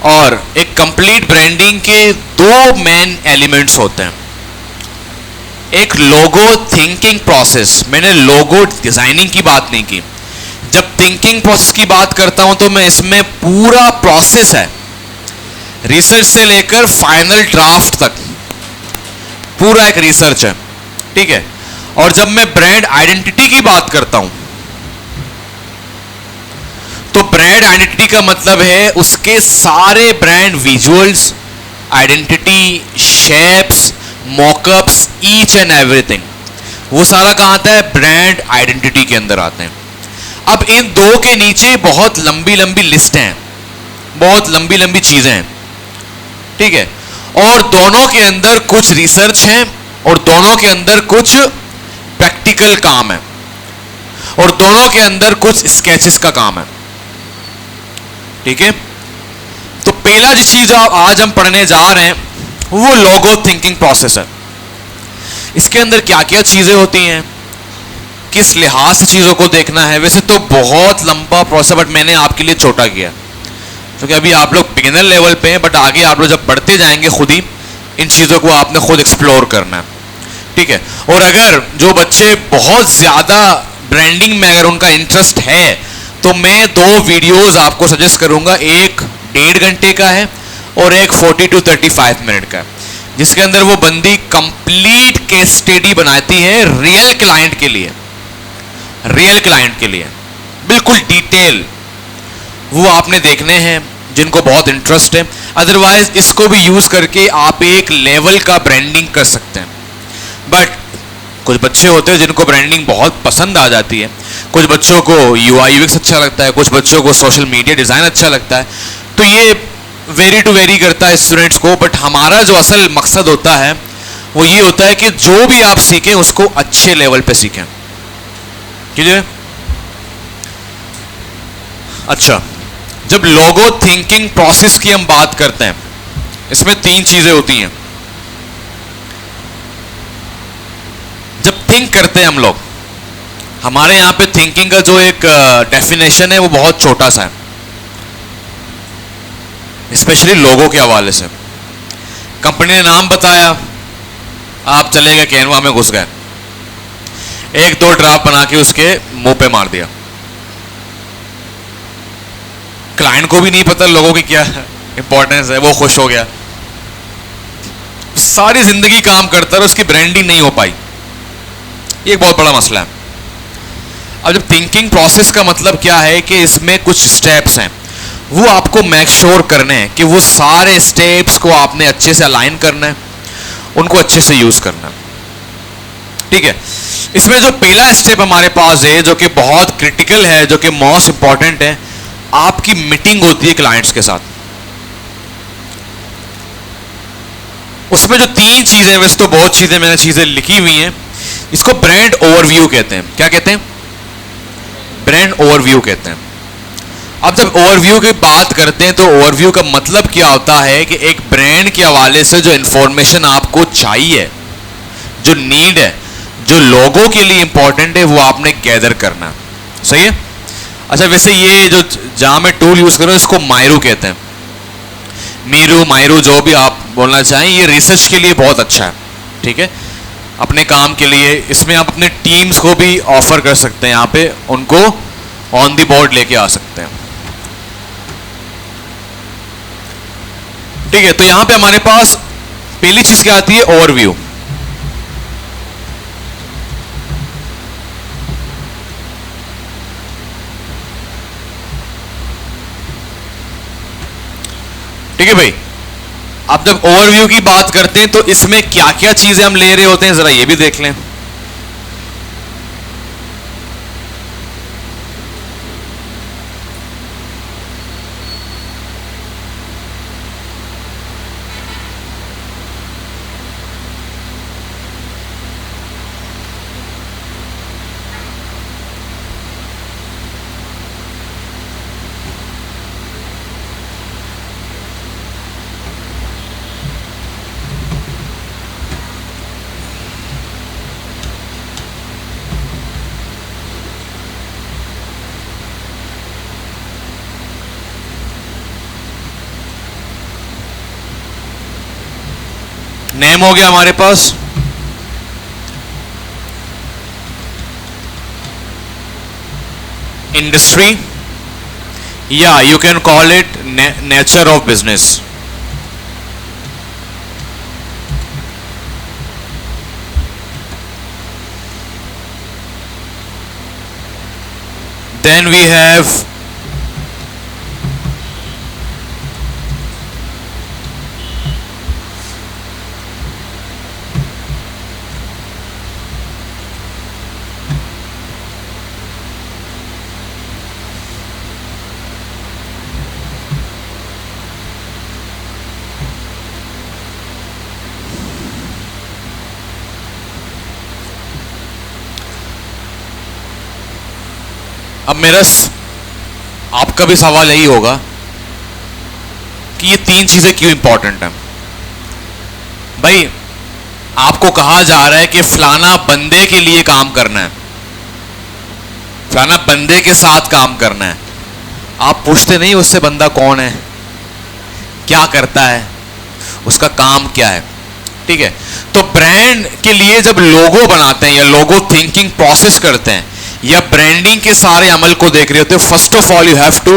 और एक complete branding के दो मेन एलिमेंट्स होते हैं। एक लोगो थिंकिंग प्रोसेस, मैंने लोगो डिजाइनिंग की बात नहीं की। जब थिंकिंग प्रोसेस की बात करता हूं तो मैं इसमें पूरा प्रोसेस है, रिसर्च से लेकर फाइनल ड्राफ्ट तक पूरा एक रिसर्च है, ठीक है। और जब मैं ब्रांड आइडेंटिटी की बात करता हूं तो ब्रांड आइडेंटिटी का मतलब है उसके सारे brand visuals, identity, shapes, mockups, each and everything, वो सारा कहां आता है? ब्रांड आइडेंटिटी के अंदर आते हैं। अब इन दो के नीचे बहुत लंबी लंबी लिस्ट हैं, बहुत लंबी लंबी चीजें हैं, ठीक है। और दोनों के अंदर कुछ रिसर्च है और दोनों के अंदर कुछ प्रैक्टिकल काम है और दोनों के अंदर कुछ स्केचेस का काम है, ठीक है। तो पहला जो चीज आज हम पढ़ने जा रहे हैं वो लोगो थिंकिंग प्रोसेस है। इसके अंदर क्या क्या चीजें होती हैं, किस लिहाज से चीजों को देखना है। वैसे तो बहुत लंबा प्रोसेस, बट मैंने आपके लिए छोटा किया क्योंकि अभी आप लोग बिगिनर लेवल पे हैं, बट आगे आप लोग जब बढ़ते जाएंगे खुद ही इन चीजों को आपने खुद एक्सप्लोर करना है, ठीक है। और अगर जो बच्चे बहुत ज्यादा ब्रांडिंग में अगर उनका इंटरेस्ट है तो मैं दो वीडियोस आपको सजेस्ट करूंगा, एक 1.5 घंटे का है और एक 40 to 35 मिनट का, जिसके अंदर वो बंदी कंप्लीट केस स्टडी बनाती है रियल क्लाइंट के लिए, रियल क्लाइंट के लिए बिल्कुल डिटेल। वो आपने देखने हैं जिनको बहुत इंटरेस्ट है। अदरवाइज इसको भी यूज करके आप एक लेवल का ब्रांडिंग कर सकते हैं। बट कुछ बच्चे होते हैं जिनको ब्रांडिंग बहुत पसंद आ जाती है, कुछ बच्चों को UI UX अच्छा लगता है, कुछ बच्चों को सोशल मीडिया डिजाइन अच्छा लगता है। तो ये वेरी टू वेरी करता है स्टूडेंट्स को। बट हमारा जो असल मकसद होता है वो ये होता है कि जो भी आप सीखें उसको अच्छे लेवल पे सीखें, ठीक है। अच्छा, जब लोगो थिंकिंग प्रोसेस की हम बात करते हैं, इसमें 3 चीजें होती हैं। जब थिंक करते हैं हम लोग, हमारे यहां पे थिंकिंग का जो एक डेफिनेशन है वो बहुत छोटा सा है, स्पेशली लोगों के हवाले से। कंपनी ने नाम बताया, आप चले गए कैनवा में घुस गए, 1-2 ड्राफ्ट बना के उसके मुंह पे मार दिया। क्लाइंट को भी नहीं पता लोगों की क्या इंपॉर्टेंस है, वो खुश हो गया, सारी जिंदगी काम करता रहा, उसकी ब्रांडिंग नहीं हो पाई। ये एक बहुत बड़ा मसला है। अब जब थिंकिंग प्रोसेस का मतलब क्या है कि इसमें कुछ स्टेप्स हैं, वो आपको मेक श्योर करने हैं कि वो सारे स्टेप्स को आपने अच्छे से अलाइन करना है, उनको अच्छे से यूज करना है, ठीक है। इसमें जो पहला स्टेप हमारे पास है जो कि बहुत क्रिटिकल है, जो कि मोस्ट इंपॉर्टेंट है, आपकी मीटिंग होती है क्लाइंट्स के साथ। उसमें जो 3 चीजें, वैसे तो बहुत चीजें मैंने चीजें लिखी हुई हैं, इसको ब्रांड ओवरव्यू कहते हैं। क्या कहते हैं? ब्रांड ओवरव्यू कहते हैं। अब जब ओवरव्यू की बात करते हैं तो ओवरव्यू का मतलब क्या होता है कि एक ब्रांड के हवाले से जो इंफॉर्मेशन आपको चाहिए, जो नीड है, जो लोगों के लिए इंपॉर्टेंट है, वो आपने गैदर करना। सही है। अच्छा, वैसे ये जो जहां मैं टूल यूज कर रहा हूं इसको मायरू कहते हैं, मीरू मायरू जो भी आप बोलना चाहें। ये रिसर्च के लिए बहुत अच्छा है, ठीक है, अपने काम के लिए। इसमें आप अपने टीम्स को भी ऑफर कर सकते हैं, यहाँ पे उनको ऑन द बोर्ड लेके आ सकते हैं, ठीक है। तो यहां पे हमारे पास पहली चीज क्या आती है? ओवरव्यू। ठीक है भाई, आप जब ओवरव्यू की बात करते हैं तो इसमें क्या क्या चीजें हम ले रहे होते हैं, जरा ये भी देख लें। नेम हो गया हमारे पास, इंडस्ट्री, या you can call it nature of business. Then we have अब मेरा आपका भी सवाल यही होगा कि ये तीन चीजें क्यों इंपॉर्टेंट हैं. भाई आपको कहा जा रहा है कि फलाना बंदे के लिए काम करना है, फलाना बंदे के साथ काम करना है. आप पूछते नहीं उससे बंदा कौन है, क्या करता है, उसका काम क्या है. ठीक है, तो ब्रांड के लिए जब लोगो बनाते हैं या लोगो थिंकिंग प्रोसेस करते हैं या ब्रांडिंग के सारे अमल को देख रहे होते हो, first of all you have to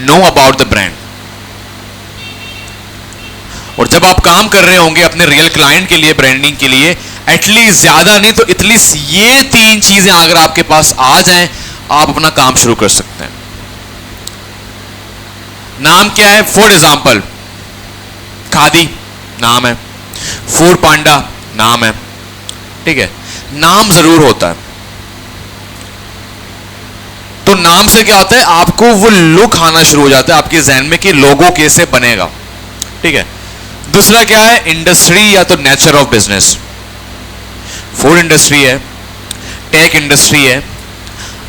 know about the brand. और जब आप काम कर रहे होंगे अपने रियल क्लाइंट के लिए ब्रांडिंग के लिए, एटलीस्ट ज्यादा नहीं तो एटलीस्ट ये तीन चीजें अगर आपके पास आ जाएं, आप अपना काम शुरू कर सकते हैं. नाम क्या है? फॉर एग्जाम्पल खादी नाम है, फूड पांडा नाम है. ठीक है, नाम जरूर होता है. तो नाम से क्या होता है, आपको वो लुक आना शुरू हो जाता है आपके जहन में कि लोगो कैसे बनेगा. ठीक है, दूसरा क्या है? इंडस्ट्री या तो nature of business. Food industry है, टेक इंडस्ट्री है,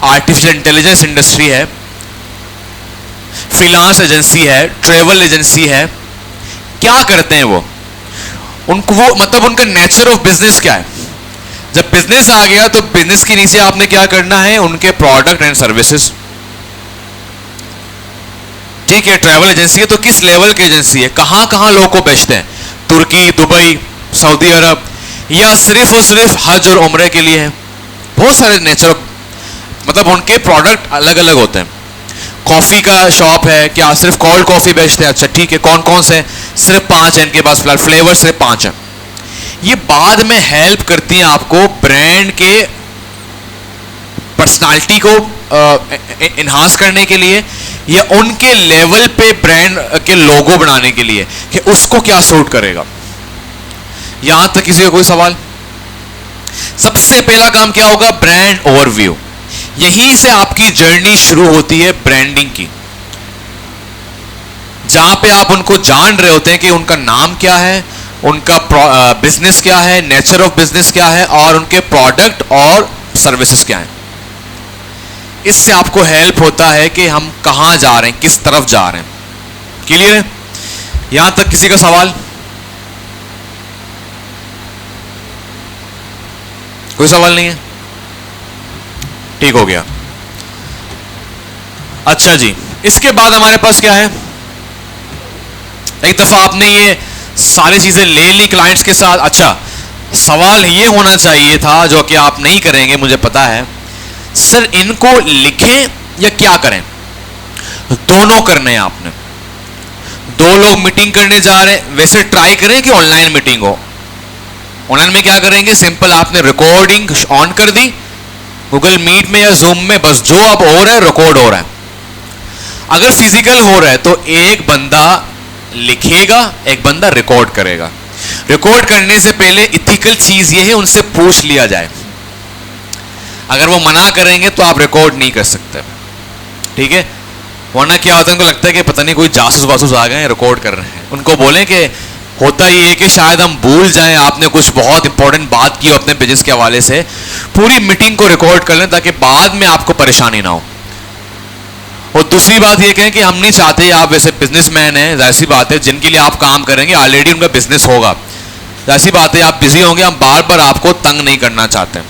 आर्टिफिशियल इंटेलिजेंस इंडस्ट्री है, फ्रीलांस एजेंसी है, ट्रेवल एजेंसी है. क्या करते हैं वो मतलब उनका नेचर ऑफ बिजनेस क्या है. जब बिजनेस आ गया तो बिजनेस के नीचे आपने क्या करना है, उनके प्रोडक्ट एंड सर्विसेज. ठीक है, ट्रैवल एजेंसी है तो किस लेवल की एजेंसी है, कहां कहां लोगों को बेचते हैं, तुर्की, दुबई, सऊदी अरब, या सिर्फ और सिर्फ हज और उम्रे के लिए है. बहुत सारे नेचर मतलब उनके प्रोडक्ट अलग अलग होते हैं. कॉफी का शॉप है, क्या सिर्फ कोल्ड कॉफी बेचते हैं? अच्छा ठीक है, कौन कौन से? सिर्फ 5 है इनके पास फिलहाल, फ्लेवर सिर्फ 5 है. ये बाद में हेल्प करती हैं आपको ब्रांड के पर्सनालिटी को इन्हांस करने के लिए या उनके लेवल पे ब्रांड के लोगो बनाने के लिए कि उसको क्या सूट करेगा. यहां तक किसी का कोई सवाल? सबसे पहला काम क्या होगा? Brand overview. यहीं से आपकी जर्नी शुरू होती है ब्रांडिंग की, जहां पे आप उनको जान रहे होते हैं कि उनका नाम क्या है, उनका बिजनेस क्या है, नेचर ऑफ बिजनेस क्या है और उनके प्रोडक्ट और सर्विसेज क्या है. इससे आपको हेल्प होता है कि हम कहां जा रहे हैं, किस तरफ जा रहे हैं. क्लियर है? यहां तक किसी का सवाल? कोई सवाल नहीं है? ठीक हो गया. अच्छा जी, इसके बाद हमारे पास क्या है? एक दफा आपने ये सारी चीजें ले ली क्लाइंट्स के साथ. अच्छा, सवाल ये होना चाहिए था जो कि आप नहीं करेंगे मुझे पता है, सर इनको लिखें या क्या करें? दोनों करने हैं आपने. 2 लोग मीटिंग करने जा रहे हैं, वैसे ट्राई करें कि ऑनलाइन मीटिंग हो. ऑनलाइन में क्या करेंगे, सिंपल आपने रिकॉर्डिंग ऑन कर दी गूगल मीट में या जूम में, बस जो अब हो रहा है रिकॉर्ड हो रहा है. अगर फिजिकल हो रहा है तो एक बंदा लिखेगा, एक बंदा रिकॉर्ड करेगा. रिकॉर्ड करने से पहले इथिकल चीज ये है, उनसे पूछ लिया जाए. अगर वो मना करेंगे तो आप रिकॉर्ड नहीं कर सकते. ठीक है, वरना क्या होता है, उनको लगता है कि पता नहीं कोई जासूस वासूस आ गए रिकॉर्ड कर रहे हैं. उनको बोलें कि होता ही है कि शायद हम भूल जाएं आपने कुछ बहुत इंपॉर्टेंट बात की अपने बिजनेस के हवाले से, पूरी मीटिंग को रिकॉर्ड कर लें ताकि बाद में आपको परेशानी ना हो. और दूसरी बात ये कहें कि हम नहीं चाहते, आप वैसे बिजनेसमैन हैं, जाहिर सी बात है जिनके लिए आप काम करेंगे ऑलरेडी उनका बिजनेस होगा, जाहिर सी बात है आप बिजी होंगे, हम बार बार आपको तंग नहीं करना चाहते.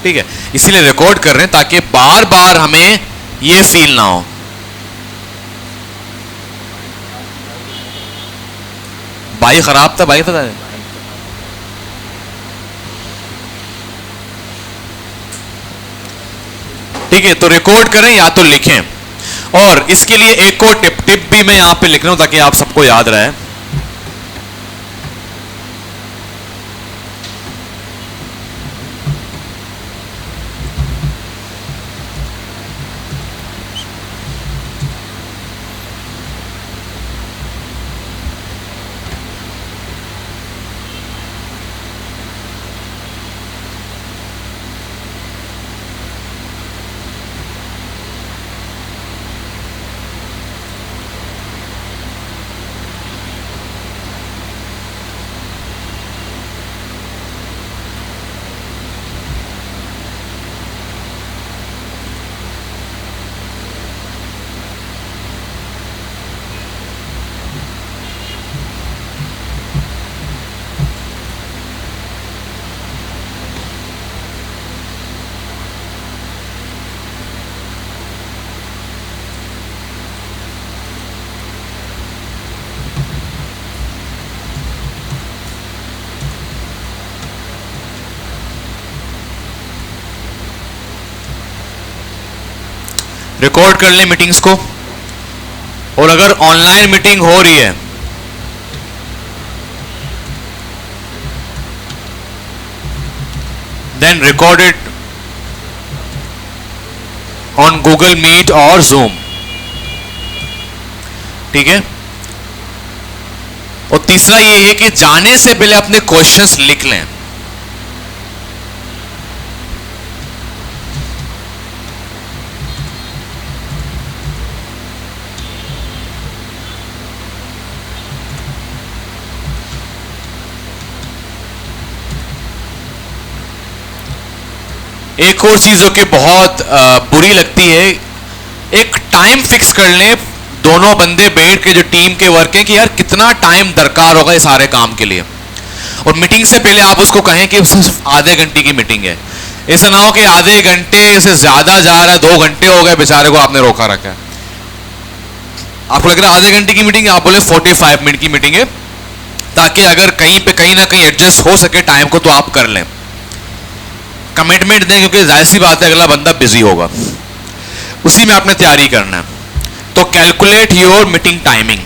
ठीक है, इसीलिए रिकॉर्ड कर रहे हैं ताकि बार बार हमें ये फील ना हो. भाई खराब था, भाई था ठीक है, तो रिकॉर्ड करें या तो लिखें। और इसके लिए एक और टिप भी मैं यहां पे लिख रहा हूं ताकि आप सबको याद रहे। रिकॉर्ड कर लें मीटिंग्स को। और अगर ऑनलाइन मीटिंग हो रही है then record it on Google Meet और जूम। ठीक है। और तीसरा ये है कि जाने से पहले अपने क्वेश्चंस लिख लें। एक और चीज जो कि बहुत बुरी लगती है, एक टाइम फिक्स कर लें दोनों बंदे बैठ के जो टीम के वर्क है कि यार कितना टाइम दरकार होगा इस सारे काम के लिए। और मीटिंग से पहले आप उसको कहें कि सिर्फ आधे घंटे की मीटिंग है। ऐसा ना हो कि आधे घंटे से ज्यादा जा रहा है, 2 घंटे हो गए, बेचारे को आपने रोका रखा है। आपको लग रहा है आधे घंटे की मीटिंग है, आप बोले 45 मिनट की मीटिंग है, ताकि अगर कहीं पे कहीं ना कहीं एडजस्ट हो सके टाइम को तो आप कर लें। कमिटमेंट दें, क्योंकि जाहिर सी बात है अगला बंदा बिजी होगा, उसी में आपने तैयारी करना है। तो कैलकुलेट योर मीटिंग टाइमिंग।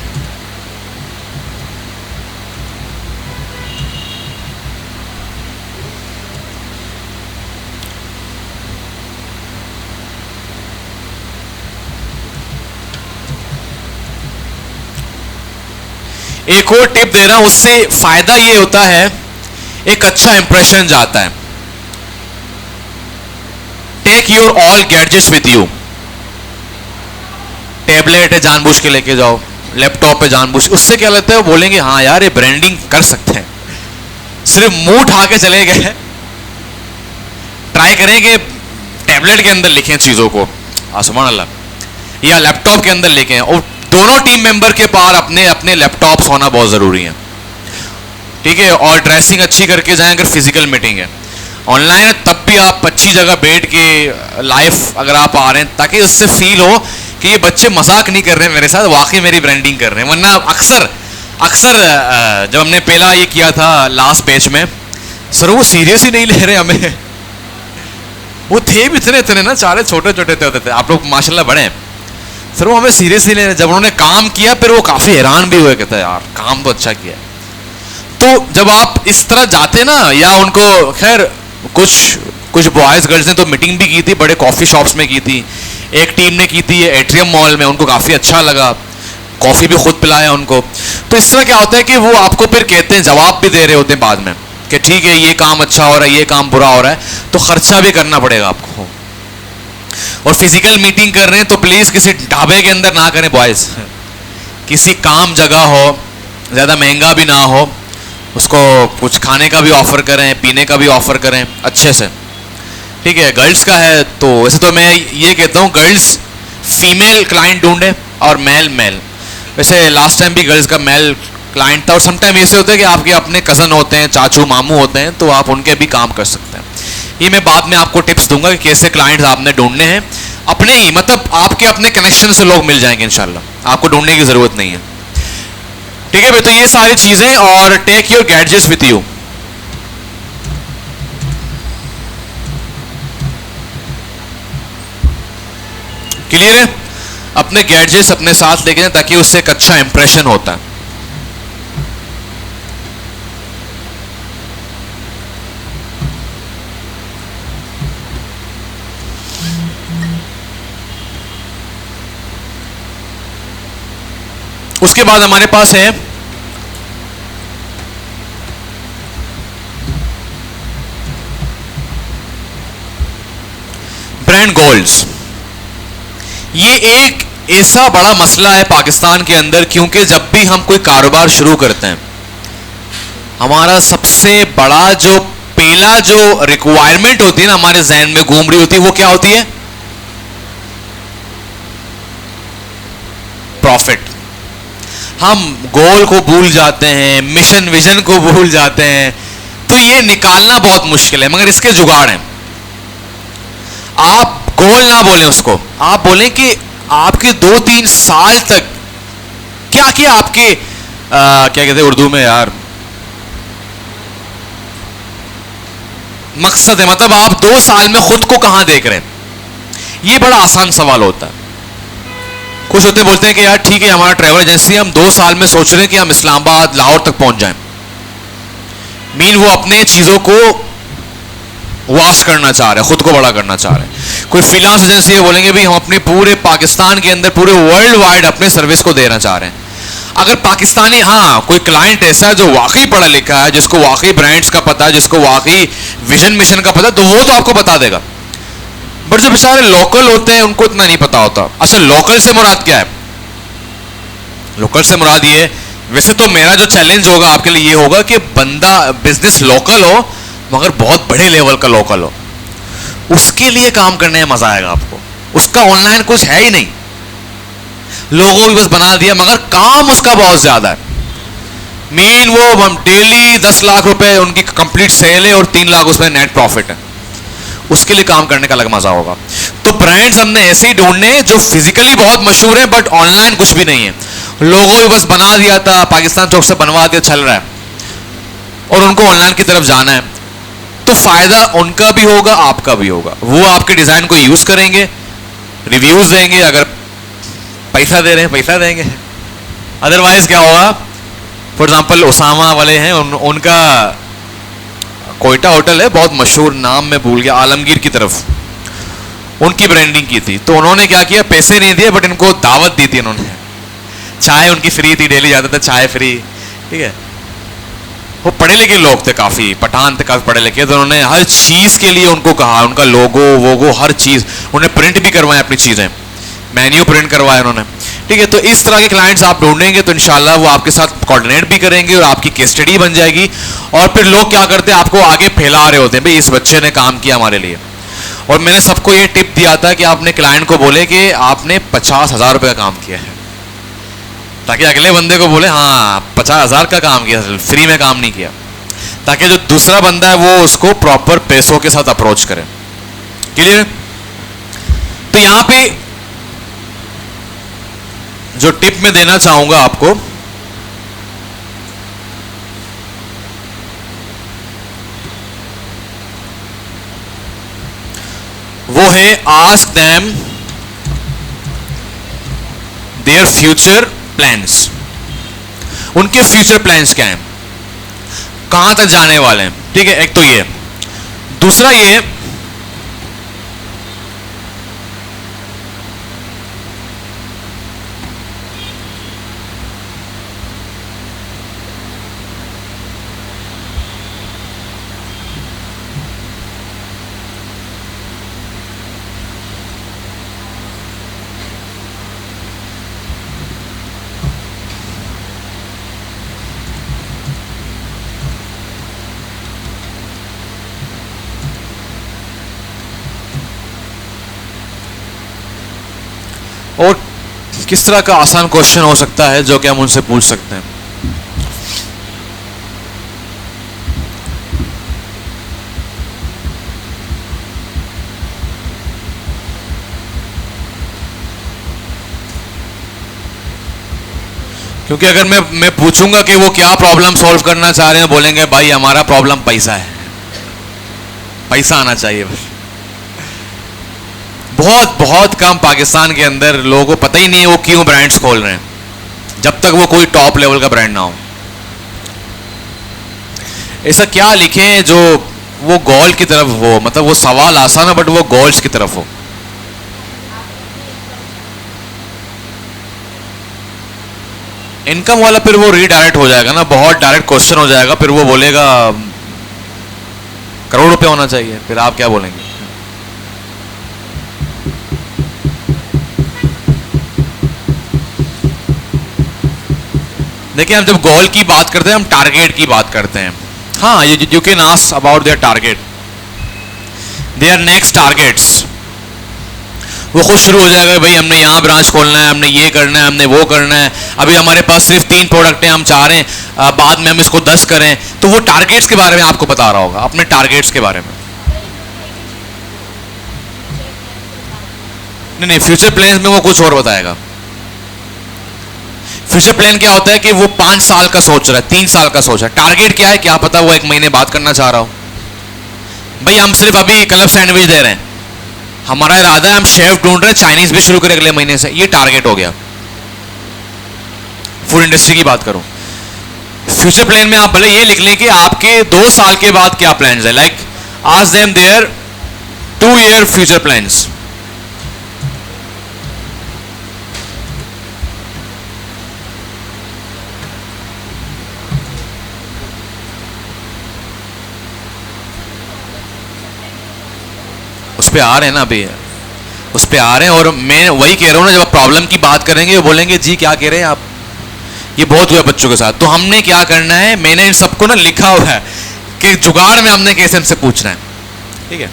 एक और टिप दे रहा हूं, उससे फायदा ये होता है एक अच्छा इंप्रेशन जाता है। Take your all gadgets with you. Tablet है जानबूझ के लेके जाओ, लैपटॉप पे जानबूझ, उससे क्या लगता है वो बोलेंगे हाँ यार ये ब्रांडिंग कर सकते हैं। सिर्फ मुंह उठा के चले गए, ट्राई करेंगे टैबलेट के अंदर लिखें चीजों को, सुभान अल्लाह, या लैपटॉप के अंदर लिखें। और दोनों टीम मेंबर के पास अपने अपने लैपटॉप्स होना बहुत जरूरी है। ठीक है। और ड्रेसिंग अच्छी करके जाएं अगर फिजिकल मीटिंग है। ऑनलाइन है तब भी आप 25 जगह बैठ के लाइव अगर आप आ रहे हैं, ताकि उससे फील हो कि ये बच्चे मजाक नहीं कर रहे हैं मेरे साथ, वाकई मेरी ब्रांडिंग कर रहे हैं। वरना अक्सर जब हमने पहला ये किया था लास्ट बैच में, सर वो सीरियस ही नहीं ले रहे हमें। वो थे भी इतने इतने ना, सारे छोटे छोटे होते थे, आप लोग माशाल्लाह बड़े हैं, सर वो हमें सीरियस नहीं ले रहे। जब उन्होंने काम किया फिर वो काफी हैरान भी हुए, कहते यार काम तो अच्छा किया। तो जब आप इस तरह जाते ना, या उनको खैर कुछ बॉयज गर्ल्स ने तो मीटिंग भी की थी, बड़े कॉफी शॉप्स में की थी। एक टीम ने की थी एट्रियम मॉल में, उनको काफी अच्छा लगा, कॉफी भी खुद पिलाया उनको। तो इस तरह क्या होता है कि वो आपको फिर कहते हैं, जवाब भी दे रहे होते हैं बाद में कि ठीक है ये काम अच्छा हो रहा है, ये काम बुरा हो रहा है, तो खर्चा भी करना पड़ेगा आपको। और फिजिकल मीटिंग कर रहे हैं तो प्लीज किसी ढाबे के अंदर ना करें बॉयज, किसी काम जगह हो, ज्यादा महंगा भी ना हो, उसको कुछ खाने का भी ऑफर करें, पीने का भी ऑफर करें अच्छे से। ठीक है। गर्ल्स का है तो वैसे तो मैं ये कहता हूँ गर्ल्स फीमेल क्लाइंट ढूंढे और मेल मेल। वैसे लास्ट टाइम भी गर्ल्स का मेल क्लाइंट था। और समटाइम ऐसे होता है कि आपके अपने कज़न होते हैं, चाचू मामू होते हैं, तो आप उनके भी काम कर सकते हैं। ये मैं बाद में आपको टिप्स दूंगा कि कैसे क्लाइंट्स आपने ढूंढने हैं। अपने ही मतलब आपके अपने कनेक्शन से लोग मिल जाएंगे इंशाल्लाह, आपको ढूंढने की जरूरत नहीं है। ठीक है भाई। तो ये सारी चीजें, और take your gadgets with you. Clear है? अपने गैजेट्स अपने साथ लेके जाएं ताकि उससे एक अच्छा इंप्रेशन होता है। उसके बाद हमारे पास है ब्रांड गोल्स। ये एक ऐसा बड़ा मसला है पाकिस्तान के अंदर, क्योंकि जब भी हम कोई कारोबार शुरू करते हैं, हमारा सबसे बड़ा जो पहला जो रिक्वायरमेंट होती है ना हमारे जहन में घूम रही होती है, वो क्या होती है? प्रॉफिट। हम गोल को भूल जाते हैं, मिशन विजन को भूल जाते हैं, तो ये निकालना बहुत मुश्किल है, मगर इसके जुगाड़ हैं। आप गोल ना बोलें उसको, आप बोलें कि आपके 2-3 साल तक क्या किया, आपके क्या कहते हैं उर्दू में यार, मकसद है, मतलब आप 2 साल में खुद को कहां देख रहे हैं। ये बड़ा आसान सवाल होता है। कुछ होते बोलते हैं कि यार ठीक है हमारा ट्रैवल एजेंसी, हम 2 साल में सोच रहे हैं कि हम इस्लामाबाद लाहौर तक पहुंच जाएं। मीन वो अपने चीजों को वास्ट करना चाह रहे हैं, खुद को बड़ा करना चाह रहे हैं। कोई फ्रीलांस एजेंसी है, बोलेंगे भी हम अपने पूरे पाकिस्तान के अंदर पूरे वर्ल्ड वाइड अपने सर्विस को देना चाह रहे हैं। अगर पाकिस्तानी, हाँ कोई क्लाइंट ऐसा है जो वाकई पढ़ा लिखा है, जिसको वाकई ब्रांड्स का पता है, जिसको वाकई विजन मिशन का पता है, तो वो तो आपको बता देगा। बट जो बेचारे लोकल होते हैं उनको इतना नहीं पता होता। अच्छा, लोकल से मुराद क्या है? लोकल से मुराद ये, वैसे तो मेरा जो चैलेंज होगा आपके लिए ये होगा कि बंदा बिजनेस लोकल हो मगर बहुत बड़े लेवल का लोकल हो, उसके लिए काम करने में मजा आएगा आपको। उसका ऑनलाइन कुछ है ही नहीं, लोगों भी बस बना दिया, मगर काम उसका बहुत ज्यादा है। मीन वो हम डेली 10 लाख रुपए उनकी कंप्लीट सेल है और 3 लाख उसमें नेट प्रॉफिट है, उसके लिए काम करने का अलग मजा होगा। तो ब्रांड्स हमने ऐसे ही ढूंढने हैं जो फिजिकली बहुत मशहूर है बट ऑनलाइन कुछ भी नहीं है, लोगों भी बस बना दिया था, पाकिस्तान चौक से बनवा दिया, चल रहा है, और उनको ऑनलाइन की तरफ जाना है। तो फायदा उनका भी होगा, आपका भी होगा। वो आपके डिजाइन को यूज करेंगे, रिव्यूज देंगे, अगर पैसा दे रहे हैं पैसा देंगे, अदरवाइज क्या होगा? फॉर एग्जाम्पल उसामा वाले हैं, उनका कोयटा होटल है बहुत मशहूर, नाम मैं भूल गया, आलमगीर की तरफ, उनकी ब्रांडिंग की थी। तो उन्होंने क्या किया, पैसे नहीं दिए बट इनको दावत दी थी उन्होंने, चाय उनकी फ्री थी, डेली जाता था चाय फ्री, ठीक है। वो पढ़े लिखे लोग थे, काफी पठान थे, काफी पढ़े लिखे, तो उन्होंने हर चीज के लिए उनको कहा, उनका लोगो वोगो हर चीज उन्हें प्रिंट भी करवाए, अपनी चीजें मेन्यू प्रिंट करवाए उन्होंने, ठीक है। तो इस तरह के क्लाइंट्स आप ढूंढेंगे तो इंशाल्लाह वो आपके साथ कोऑर्डिनेट भी करेंगे और आपकी केस स्टडी बन जाएगी। और फिर लोग क्या करते हैं, आपको आगे फैला रहे होते हैं, भाई इस बच्चे ने काम किया हमारे लिए। और मैंने सबको ये टिप दिया था कि आपने क्लाइंट को बोले कि आपने 50,000 रुपये का काम किया है, ताकि अगले बंदे को बोले हाँ 50,000 का काम किया, फ्री में काम नहीं किया, ताकि जो दूसरा बंदा है वो उसको प्रॉपर पैसों के साथ अप्रोच करे। क्लियर? तो यहां पे जो टिप मैं देना चाहूंगा आपको, वो है ask them their future plans. उनके फ्यूचर प्लान्स क्या हैं, कहां तक जाने वाले हैं, ठीक है। एक तो ये, दूसरा ये और किस तरह का आसान क्वेश्चन हो सकता है जो कि हम उनसे पूछ सकते हैं। क्योंकि अगर मैं पूछूंगा कि वो क्या प्रॉब्लम सॉल्व करना चाह रहे हैं, बोलेंगे भाई हमारा प्रॉब्लम पैसा है, पैसा आना चाहिए बस। बहुत बहुत कम पाकिस्तान के अंदर लोगों को पता ही नहीं है वो क्यों ब्रांड्स खोल रहे हैं, जब तक वो कोई टॉप लेवल का ब्रांड ना हो। ऐसा क्या लिखें जो वो गोल की तरफ हो, मतलब वो सवाल आसान है बट वो गोल्स की तरफ हो। इनकम वाला फिर वो रीडायरेक्ट हो जाएगा ना, बहुत डायरेक्ट क्वेश्चन हो जाएगा, फिर वो बोलेगा करोड़ रुपए होना चाहिए, फिर आप क्या बोलेंगे? देखिए हम जब गोल की बात करते हैं हम टारगेट की बात करते हैं। हाँ, you can ask about their target, their next targets. वो खुद शुरू हो जाएगा भाई हमने यहाँ ब्रांच खोलना है, हमने ये करना है, हमने वो करना है, अभी हमारे पास सिर्फ 3 प्रोडक्ट हैं, हम चाह रहे हैं बाद में हम इसको 10 करें। तो वो टारगेट्स के बारे में आपको बता रहा होगा, अपने टारगेट्स के बारे में। नहीं, फ्यूचर प्लान में वो कुछ और बताएगा। फ्यूचर प्लान क्या होता है कि वो 5 साल का सोच रहा है, 3 साल का सोच रहा है। टारगेट क्या है, क्या पता वो 1 महीने बाद करना चाह रहा हो। भाई हम सिर्फ अभी क्लब सैंडविच दे रहे हैं, हमारा इरादा है हम शेफ ढूंढ रहे हैं, चाइनीज भी शुरू करें अगले महीने से, ये टारगेट हो गया। फूड इंडस्ट्री की बात करूं, फ्यूचर प्लान में आप भले ये लिख लें कि आपके 2 साल के बाद क्या प्लान्स है, like ask them their 2 year future plans. उस पे आ रहे हैं ना, अभी उस पे आ रहे हैं। और मैं वही कह रहा हूँ ना, जब आप प्रॉब्लम की बात करेंगे वो बोलेंगे जी क्या कह रहे हैं आप, ये बहुत हुआ बच्चों के साथ। तो हमने क्या करना है, मैंने इन सबको ना लिखा हुआ है कि जुगाड़ में हमने कैसे इनसे पूछना है, ठीक है।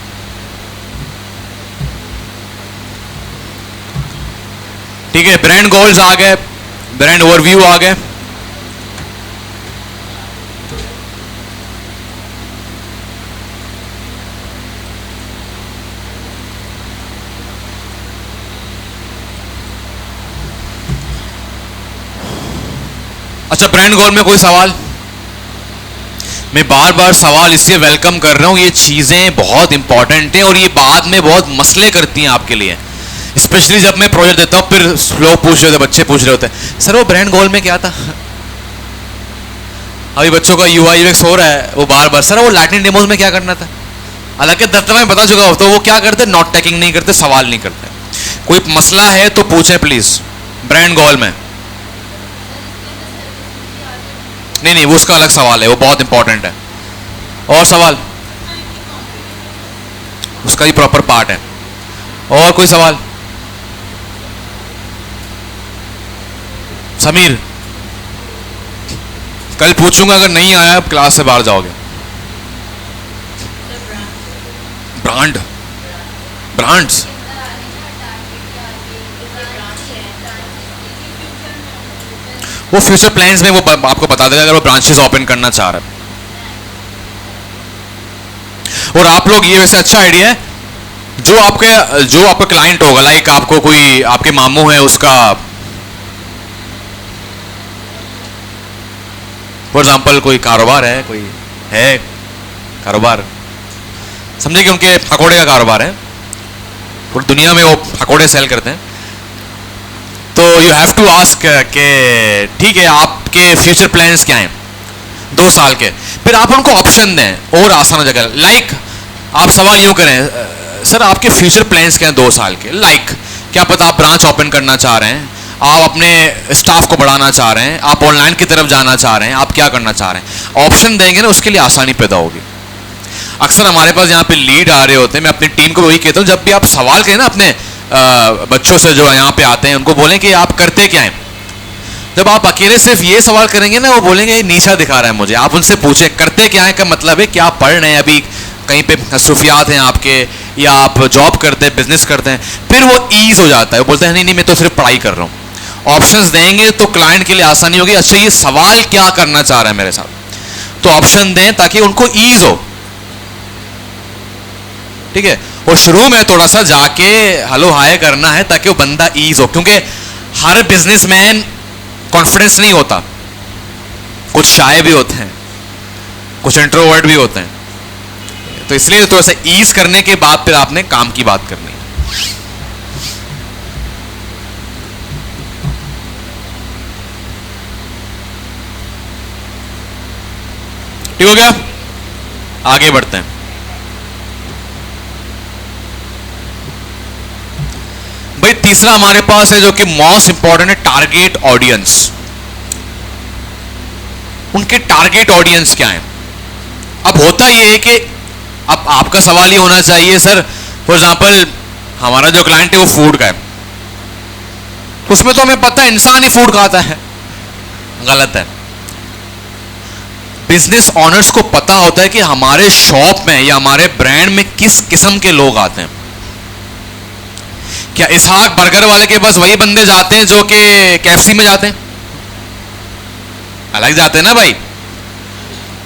ठीक है, ब्रांड गोल्स आ गए, ब्रांड ओवरव्यू आ गए। अच्छा, ब्रांड गोल में कोई सवाल? मैं बार बार सवाल इसलिए वेलकम कर रहा हूं, ये चीजें बहुत इंपॉर्टेंट हैं और ये बाद में बहुत मसले करती हैं आपके लिए। स्पेशली जब मैं प्रोजेक्ट देता हूं, फिर लोग पूछ रहे होते, बच्चे पूछ रहे होते हैं सर वो ब्रांड गोल में क्या था। अभी बच्चों का UI UX हो रहा है, वो बार बार सर वो लाइटनिंग डेमोज में क्या करना था। हालांकि 10 दफा मैं बता चुका हूं, तो वो क्या करते, नोट टेकिंग नहीं करते, सवाल नहीं करते। कोई मसला है तो पूछे प्लीज। ब्रांड गोल में नहीं, वो उसका अलग सवाल है, वो बहुत इंपॉर्टेंट है। और सवाल, उसका ही प्रॉपर पार्ट है। और कोई सवाल? समीर, कल पूछूंगा, अगर नहीं आया आप क्लास से बाहर जाओगे। ब्रांड्स वो फ्यूचर प्लान्स में वो आपको बता देगा अगर वो ब्रांचेस ओपन करना चाह रहा है। और आप लोग, ये वैसे अच्छा आइडिया है, जो आपका क्लाइंट होगा, लाइक आपको कोई आपके मामू है, उसका फॉर एग्जाम्पल कोई कारोबार है, कोई है कारोबार, समझे कि उनके पकौड़े का कारोबार है, पूरी दुनिया में वो पकौड़े सेल करते हैं। तो यू हैव टू आस्क के ठीक है आपके फ्यूचर प्लान्स क्या हैं 2 साल के। फिर आप उनको ऑप्शन दें और आसान जगह, लाइक आप सवाल यूं करें, सर आपके फ्यूचर प्लान्स क्या हैं 2 साल के। लाइक क्या पता आप ब्रांच ओपन करना चाह रहे हैं, आप अपने स्टाफ को बढ़ाना चाह रहे हैं, आप ऑनलाइन की तरफ जाना चाह रहे हैं, आप क्या करना चाह रहे हैं। ऑप्शन देंगे ना, उसके लिए आसानी पैदा होगी। अक्सर हमारे पास यहाँ पे लीड आ रहे होते हैं, मैं अपनी टीम को वही कहता हूँ, जब भी आप सवाल करें ना अपने बच्चों से जो यहाँ पे आते हैं, उनको बोलें कि आप करते क्या हैं। जब आप अकेले सिर्फ ये सवाल करेंगे ना, वो बोलेंगे ये नीचा दिखा रहा है मुझे। आप उनसे पूछें करते क्या है का मतलब है क्या आप पढ़ रहे हैं, अभी कहीं पे मसरूफियात हैं आपके, या आप जॉब करते हैं, बिजनेस करते हैं। फिर वो ईज हो जाता है, वो बोलते हैं नहीं मैं तो सिर्फ पढ़ाई कर रहा हूँ। ऑप्शंस देंगे तो क्लाइंट के लिए आसानी होगी। अच्छा ये सवाल क्या करना चाह रहा है मेरे साथ, तो ऑप्शन दें ताकि उनको ईज हो, ठीक है। और शुरू में थोड़ा सा जाके हेलो हाय करना है ताकि वो बंदा ईज हो, क्योंकि हर बिजनेसमैन कॉन्फिडेंस नहीं होता, कुछ शाय भी होते हैं, कुछ इंट्रोवर्ट भी होते हैं। तो इसलिए थोड़ा सा ईज करने के बाद फिर आपने काम की बात करनी है। ठीक हो गया, आगे बढ़ते हैं। भाई तीसरा हमारे पास है जो कि मोस्ट इंपॉर्टेंट है, टारगेट ऑडियंस। उनके टारगेट ऑडियंस क्या है? अब होता यह है कि अब आपका सवाल ये होना चाहिए, सर फॉर एग्जांपल हमारा जो क्लाइंट है वो फूड का है, उसमें तो हमें पता है इंसान ही फूड खाता है। गलत है। बिजनेस ऑनर्स को पता होता है कि हमारे शॉप में या हमारे ब्रांड में किस किस्म के लोग आते हैं। क्या इसहाक बर्गर वाले के पास वही बंदे जाते हैं जो कि केएफसी में जाते हैं? अलग जाते हैं ना भाई।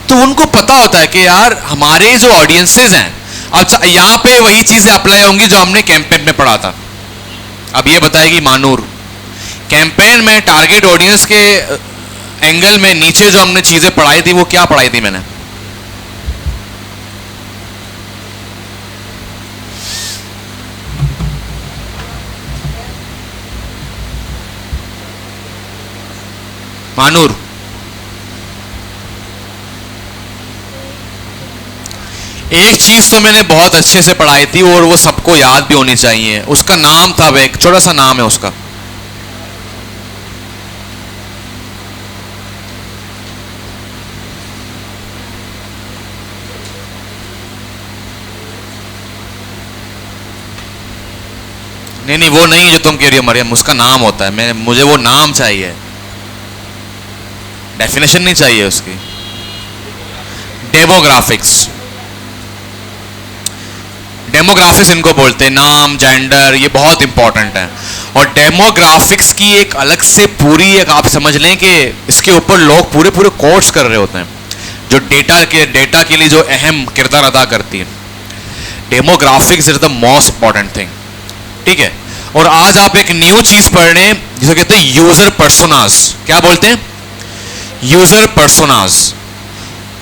तो उनको पता होता है कि यार हमारे जो ऑडियंसेस हैं, अच्छा यहां पे वही चीजें अप्लाई होंगी जो हमने कैंपेन में पढ़ा था। अब ये बताएगी मानूर, कैंपेन में टारगेट ऑडियंस के एंगल में नीचे जो हमने चीजें पढ़ाई थी वो क्या पढ़ाई थी मैंने? मानूर, एक चीज तो मैंने बहुत अच्छे से पढ़ाई थी और वो सबको याद भी होनी चाहिए। उसका नाम था, एक छोटा सा नाम है उसका, नहीं वो नहीं जो तुम कह रही हो मरियम, उसका नाम होता है। मुझे वो नाम चाहिए, डेफिनेशन नहीं चाहिए उसकी। डेमोग्राफिक्स, डेमोग्राफिक्स इनको बोलते हैं। नाम, जेंडर, ये बहुत इंपॉर्टेंट है। और डेमोग्राफिक्स की एक अलग से पूरी एक आप समझ लें कि इसके ऊपर लोग पूरे पूरे कोर्स कर रहे होते हैं, जो डेटा के लिए जो अहम किरदार अदा करती है। Demographics is the most important thing, ठीक है। और आज आप एक न्यू चीज पढ़ रहे हैं जिसे कहते हैं यूजर पर्सोनास। क्या बोलते हैं? User personas.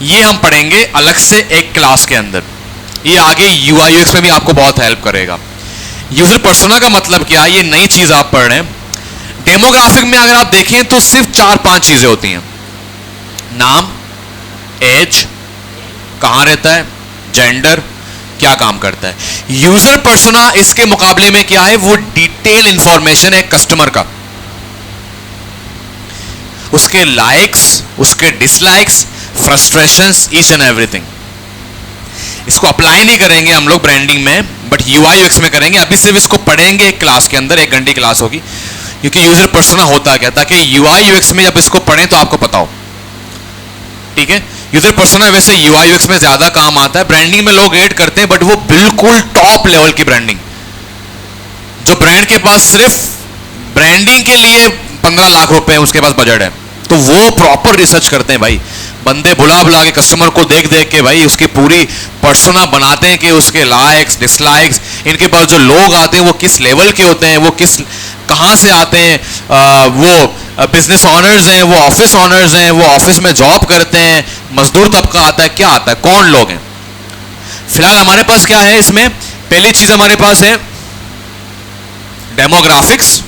ये हम पढ़ेंगे अलग से एक क्लास के अंदर। ये आगे यूआई यूएक्स में भी आपको बहुत हेल्प करेगा। यूजर पर्सोना का मतलब क्या है, ये नई चीज आप पढ़ रहे हैं। डेमोग्राफिक में अगर आप देखें तो सिर्फ 4-5 चीजें होती हैं। नाम, एज, कहां रहता है, जेंडर, क्या काम करता है। यूजर पर्सोना इसके मुकाबले में क्या है, वो डिटेल इंफॉर्मेशन है कस्टमर का, उसके लाइक्स, उसके dislikes, frustrations, each and everything. इसको अप्लाई नहीं करेंगे हम लोग ब्रांडिंग में, बट यूआई यूएक्स में करेंगे। अभी सिर्फ इसको पढ़ेंगे एक क्लास के अंदर, 1 घंटे क्लास होगी, क्योंकि यूजर पर्सोना होता क्या, ताकि यूआई यूएक्स में जब इसको पढ़ें तो आपको पता हो, ठीक है। यूजर पर्सोना वैसे यूआई यूएक्स में ज्यादा काम आता है, ब्रांडिंग में लोग ऐड करते हैं, बट वो बिल्कुल टॉप लेवल की ब्रांडिंग, जो ब्रांड के पास सिर्फ ब्रांडिंग के लिए 15 लाख रुपए उसके पास बजट है, तो वो प्रॉपर रिसर्च करते हैं भाई। बंदे बुला बुला के कस्टमर को देख देख के भाई उसकी पूरी पर्सोना बनाते हैं कि उसके लाइक्स, डिसलाइक्स, इनके पास जो लोग आते हैं वो किस लेवल के होते हैं, वो कहां से आते हैं, वो बिजनेस ऑनर्स हैं, वो ऑफिस ऑनर्स हैं, वो ऑफिस में जॉब करते हैं, मजदूर तबका आता है, क्या आता है, कौन लोग हैं। फिलहाल हमारे पास क्या है, इसमें पहली चीज हमारे पास है डेमोग्राफिक्स।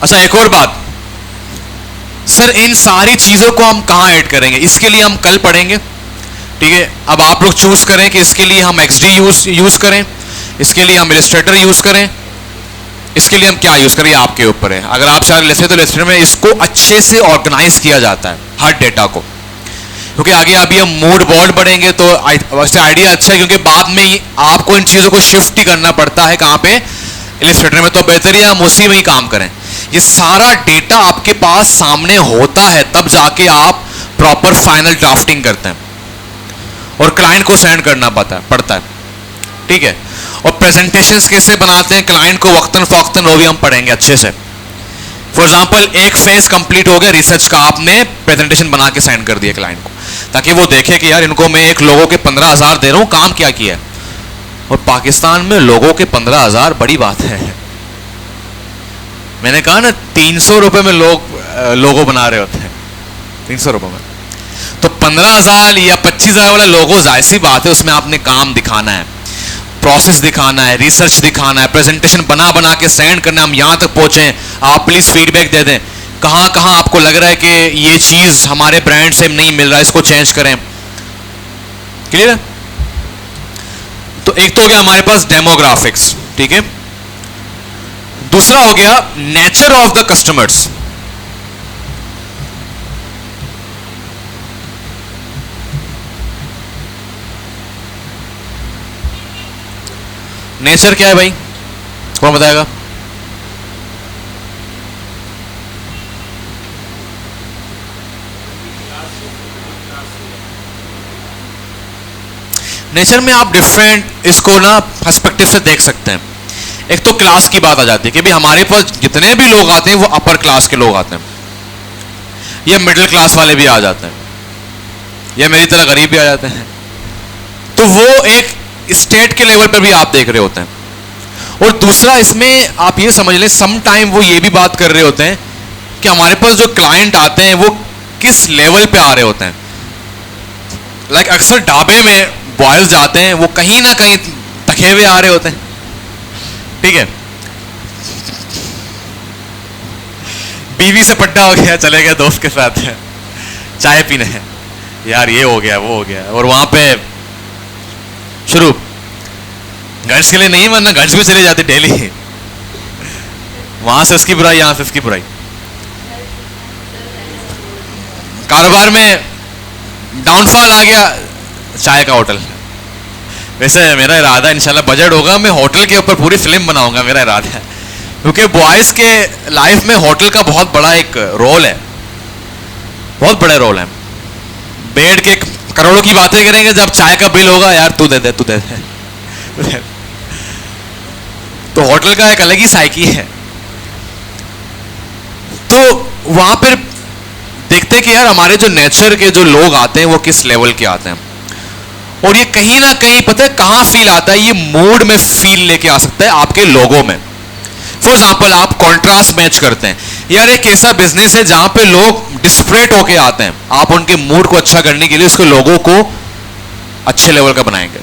अच्छा एक और बात, सर इन सारी चीजों को हम कहां ऐड करेंगे, इसके लिए हम कल पढ़ेंगे, ठीक है। अब आप लोग चूज करें कि इसके लिए हम XD यूज करें, इसके लिए हम इलस्ट्रेटर यूज करें, इसके लिए हम क्या यूज करें, आपके ऊपर है। अगर आप चाहे तो इलस्ट्रेटर में इसको अच्छे से ऑर्गेनाइज किया जाता है हर डेटा को, क्योंकि आगे अभी हम मूड बोर्ड बढ़ेंगे तो वैसे आइडिया अच्छा है, क्योंकि बाद में आपको इन चीजों को शिफ्ट ही करना पड़ता है कहां पे, इलस्ट्रेटर में। तो बेहतर है हम उसी में ही काम करें। ये सारा डेटा आपके पास सामने होता है, तब जाके आप प्रॉपर फाइनल ड्राफ्टिंग करते हैं और क्लाइंट को सेंड करना पड़ता है, ठीक है। और प्रेजेंटेशंस कैसे बनाते हैं क्लाइंट को वक्तन फौक्तन, वो भी हम पढ़ेंगे अच्छे से। फॉर एग्जांपल एक फेज कंप्लीट हो गया रिसर्च का, आपने प्रेजेंटेशन बना के सेंड कर दिया क्लाइंट को, ताकि वो देखे कि यार इनको मैं एक लोगों के 15,000 दे रहा हूं, काम क्या किया है। और पाकिस्तान में लोगों के 15,000 बड़ी बात है। मैंने कहा ना 300 रुपए में लोगो बना रहे होते हैं, 300 रुपए में। तो 15,000 या 25,000 वाले लोगो, जाहिर सी बात है उसमें आपने काम दिखाना है। प्रोसेस दिखाना है, रिसर्च दिखाना है, प्रेजेंटेशन बना बना के सेंड करना है, हम यहाँ तक पहुँचे, आप प्लीज़ फीडबैक दे दें, कहाँ कहाँ आपको लग रहा है कि ये चीज़ हमारे ब्रांड से नहीं मिल रहा है, इसको चेंज करें। क्लियर है? तो एक तो हो गया हमारे पास डेमोग्राफिक्स, ठीक है। दूसरा हो गया nature of the customers. Nature क्या है भाई, कौन बताएगा? नेचर में आप डिफरेंट इसको ना पर्सपेक्टिव से देख सकते हैं। एक तो क्लास की बात आ जाती है कि भाई हमारे पास जितने भी लोग आते हैं वो अपर क्लास के लोग आते हैं, या मिडिल क्लास वाले भी आ जाते हैं, या मेरी तरह गरीब भी आ जाते हैं। तो वो एक स्टेट के लेवल पर भी आप देख रहे होते हैं। और दूसरा इसमें आप ये समझ लें, सम टाइम वो ये भी बात कर रहे होते हैं कि हमारे पास जो क्लाइंट आते हैं वो किस लेवल पे आ रहे होते हैं। लाइक अक्सर ढाबे में बॉयज जाते हैं, वो कहीं ना कहीं थके हुए आ रहे होते हैं, ठीक है। बीवी से पट्टा हो गया, चले गए दोस्त के साथ चाय पीने, यार ये हो गया वो हो गया, और वहां पे शुरू गर्ल्स के लिए नहीं, वरना गर्ल्स भी चले जाते डेली, वहां से उसकी बुराई यहां से उसकी बुराई। कारोबार में डाउनफॉल आ गया, चाय का होटल। वैसे मेरा इरादा है इंशाल्लाह बजट होगा, मैं होटल के ऊपर पूरी फिल्म बनाऊंगा, मेरा इरादा है, क्योंकि बॉयज के लाइफ में होटल का बहुत बड़ा एक रोल है, बहुत बड़ा रोल है। बेड के करोड़ों की बातें करेंगे, जब चाय का बिल होगा यार तू दे दे तू दे दे। तो होटल का एक अलग ही साइकी है। तो वहां पर देखते हैं कि यार हमारे जो नेचर के जो लोग आते हैं वो किस लेवल के आते हैं, और ये कहीं ना कहीं पता है कहां फील आता है, ये मूड में फील लेके आ सकता है आपके लोगों में। फॉर एग्जाम्पल आप कॉन्ट्रास्ट मैच करते हैं, यार एक ऐसा बिजनेस है जहां पे लोग डिस्परेट होके आते हैं, आप उनके मूड को अच्छा करने के लिए उसके लोगों को अच्छे लेवल का बनाएंगे,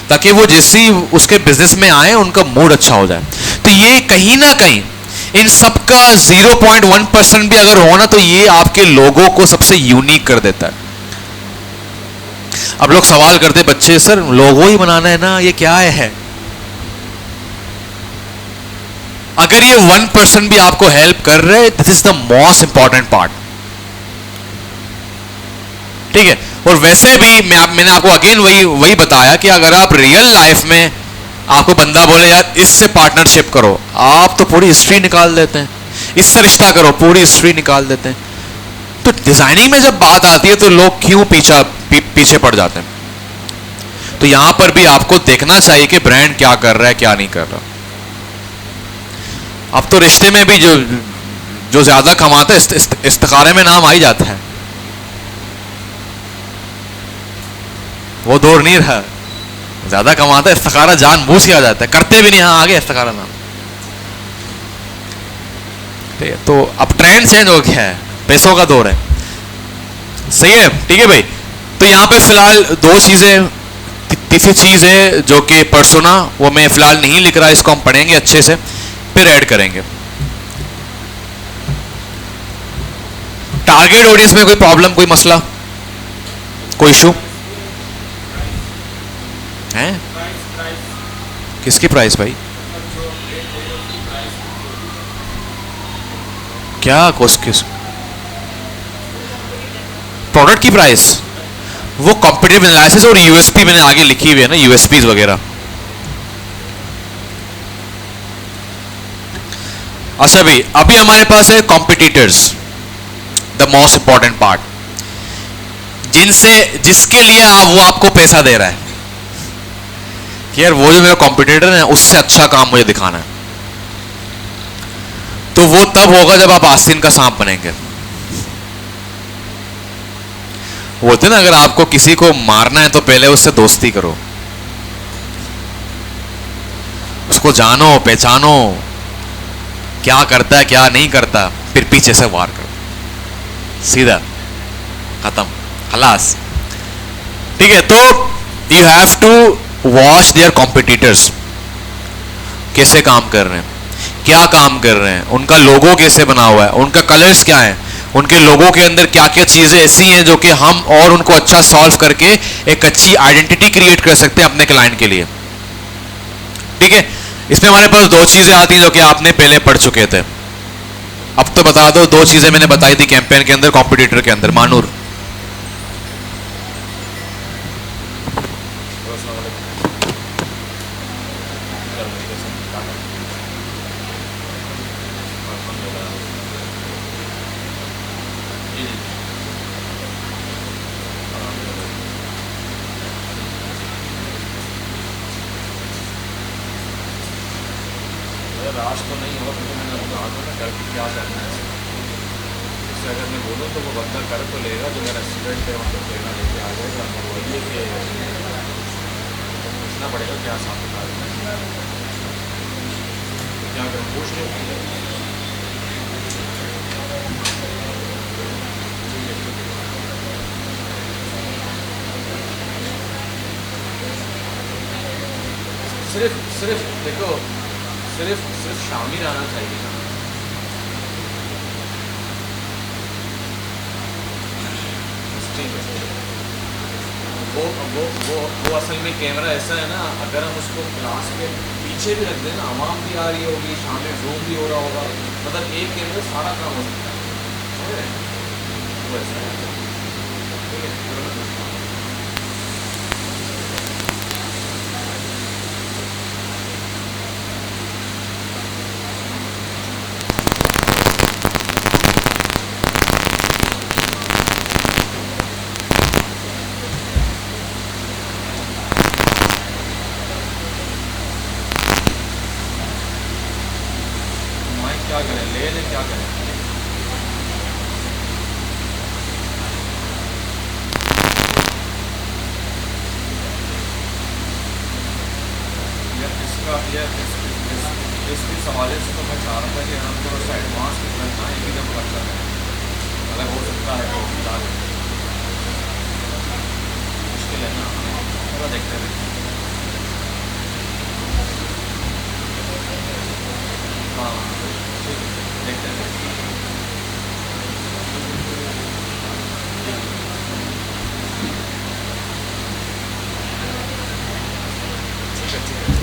ताकि वो जैसे ही उसके बिजनेस में आए उनका मूड अच्छा हो जाए। तो ये कहीं ना कहीं इन सबका 0.1% भी अगर हो ना, तो ये आपके लोगों को सबसे यूनिक कर देता है। अब लोग सवाल करते बच्चे, सर लोगो ही बनाना है ना, ये क्या है? अगर ये 1% भी आपको हेल्प कर रहे, this is the most important part, ठीक है। और वैसे भी मैंने आपको अगेन वही बताया कि अगर आप रियल लाइफ में आपको बंदा बोले यार इससे पार्टनरशिप करो, आप तो पूरी हिस्ट्री निकाल देते हैं, इससे रिश्ता करो पूरी हिस्ट्री निकाल देते हैं। तो डिजाइनिंग में जब बात आती है तो लोग क्यों पीछे पड़ जाते हैं। तो यहां पर भी आपको देखना चाहिए कि ब्रांड क्या कर रहा है क्या नहीं कर रहा। अब तो रिश्ते में भी जो ज्यादा कमाता है इस्तिखारे में नाम आ ही जाता है, वो दौर नहीं रहा, ज्यादा कमाता है इस्तिखारा जानबूझ के आ जाता है, करते भी नहीं, हाँ आगे इस्तिखारा नाम। ठीक है, तो अब ट्रेंड चेंज हो गया है, पैसों का दौर है, सही है, ठीक है भाई। तो यहां पे फिलहाल दो चीजें, तीसरी चीज है जो कि पर्सोना, वो मैं फिलहाल नहीं लिख रहा, इसको हम पढ़ेंगे अच्छे से फिर ऐड करेंगे। टारगेट ऑडियंस में कोई प्रॉब्लम, कोई मसला, कोई इशू है? किसकी प्राइस भाई? क्या किस प्रोडक्ट की प्राइस? वो कॉम्पिटिटिव एनालिसिस और यूएसपी मैंने आगे लिखी हुई है ना, यूएसपी वगैरह। अच्छा भाई, अभी हमारे पास है competitors, the most important part, जिसके लिए वो आपको पैसा दे रहा है कि यार वो जो मेरा कॉम्पिटिटर है उससे अच्छा काम मुझे दिखाना है। तो वो तब होगा जब आप आस्तीन का सांप बनेंगे। बोलते ना, अगर आपको किसी को मारना है तो पहले उससे दोस्ती करो, उसको जानो पहचानो, क्या करता है क्या नहीं करता, फिर पीछे से वार करो, सीधा खत्म, खलास। ठीक है, तो you have to watch their competitors, कैसे काम कर रहे हैं, क्या काम कर रहे हैं, उनका लोगो कैसे बना हुआ है, उनका कलर्स क्या है, उनके लोगों के अंदर क्या क्या चीज़ें ऐसी हैं जो कि हम और उनको अच्छा सॉल्व करके एक अच्छी आइडेंटिटी क्रिएट कर सकते हैं अपने क्लाइंट के लिए। ठीक है, इसमें हमारे पास दो चीज़ें आती हैं जो कि आपने पहले पढ़ चुके थे। अब तो बता दो, दो चीज़ें मैंने बताई थी कैंपेन के अंदर, कॉम्पिटिटर के अंदर। मानूर, राश तो नहीं होगा क्योंकि मैंने उनको आगे ना करके क्या करना है, इससे अगर मैं बोलूँ तो वो बंदा कर तो लेगा, जो मेरा स्टूडेंट है उनको प्रेरणा लेके आ जाएगा। वो ये कि पूछना पड़ेगा क्या साथ बता रहे हैं, क्या करूँ पूछ लो। सिर्फ सिर्फ देखो, सिर्फ सिर्फ शामिल आना चाहिए ना। ठीक है, वो असल में कैमरा ऐसा है ना, अगर हम उसको क्लास के पीछे भी रख दें ना, आवाम भी आ रही होगी, शामिल जूम भी हो रहा होगा, मतलब एक कैमरे सारा काम हो सकता है। समझ रहे हैं? वो ऐसा है। ठीक है, क्या करें, ले लें क्या करें। यार इसका इस हवाले से तो मैं चाह रहा था कि हम थोड़ा सा एडवांस निकल ना, एक ही जब लगता है अगर हो सकता है तो फिलहाल मुश्किल है ना, थोड़ा देखते हैं। हाँ ठीक है, देखते हैं। ठीक है ठीक है।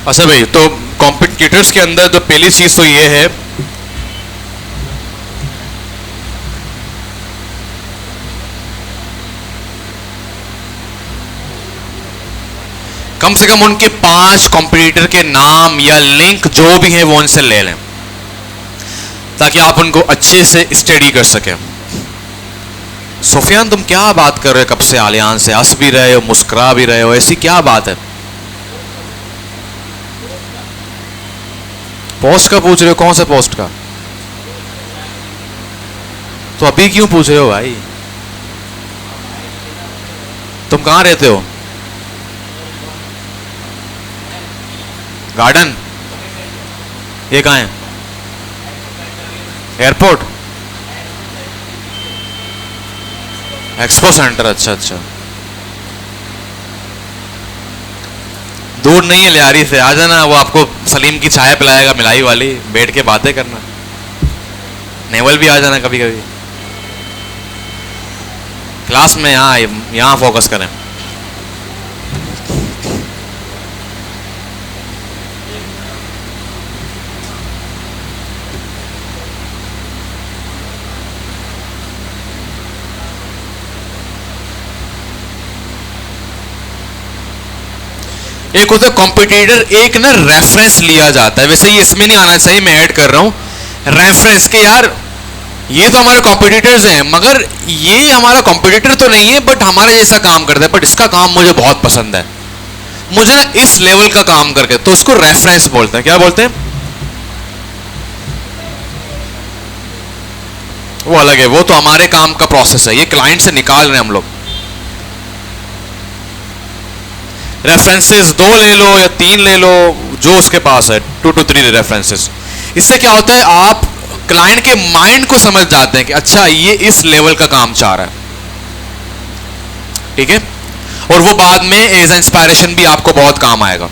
अच्छा भाई, तो कॉम्पिटिटर्स के अंदर तो पहली चीज तो ये है, कम से कम उनके 5 कॉम्पिटिटर के नाम या लिंक जो भी है वो उनसे ले लें, ताकि आप उनको अच्छे से स्टडी कर सकें। सुफियान, तुम क्या बात कर रहे हो? कब से आलियान से हंस भी रहे हो, मुस्कुरा भी रहे हो, ऐसी क्या बात है? पोस्ट का पूछ रहे हो? कौन सा पोस्ट का? तो अभी क्यों पूछ रहे हो भाई? तुम कहां रहते हो? गार्डन? ये कहां है? एयरपोर्ट? Expo centre? अच्छा अच्छा, दूर नहीं है, लियारी से आ जाना। वो आपको सलीम की चाय पिलाएगा, मिलाई वाली, बैठ के बातें करना। नेवल भी आ जाना कभी कभी क्लास में। यहाँ फोकस करें। एक होता है कॉम्पिटिटर, एक ना रेफरेंस लिया जाता है। वैसे ये इसमें नहीं आना चाहिए, मैं ऐड कर रहा हूं रेफरेंस के। यार ये तो हमारे कॉम्पिटिटर्स हैं, मगर ये हमारा कॉम्पिटिटर तो नहीं है, बट हमारे जैसा काम करता है, बट इसका काम मुझे बहुत पसंद है, मुझे ना इस लेवल का काम करके, तो उसको रेफरेंस बोलते हैं। क्या बोलते हैं? वो अलग है, वो तो हमारे काम का प्रोसेस है, ये क्लाइंट से निकाल रहे हैं हम लोग। रेफरेंसेस 2 ले लो या 3 ले लो, जो उसके पास है, 2 to 3 रेफरेंसेस। इससे क्या होता है, आप क्लाइंट के माइंड को समझ जाते हैं कि अच्छा ये इस लेवल का काम चाह रहा है, ठीक है। और वो बाद में एज इंस्पायरेशन भी आपको बहुत काम आएगा।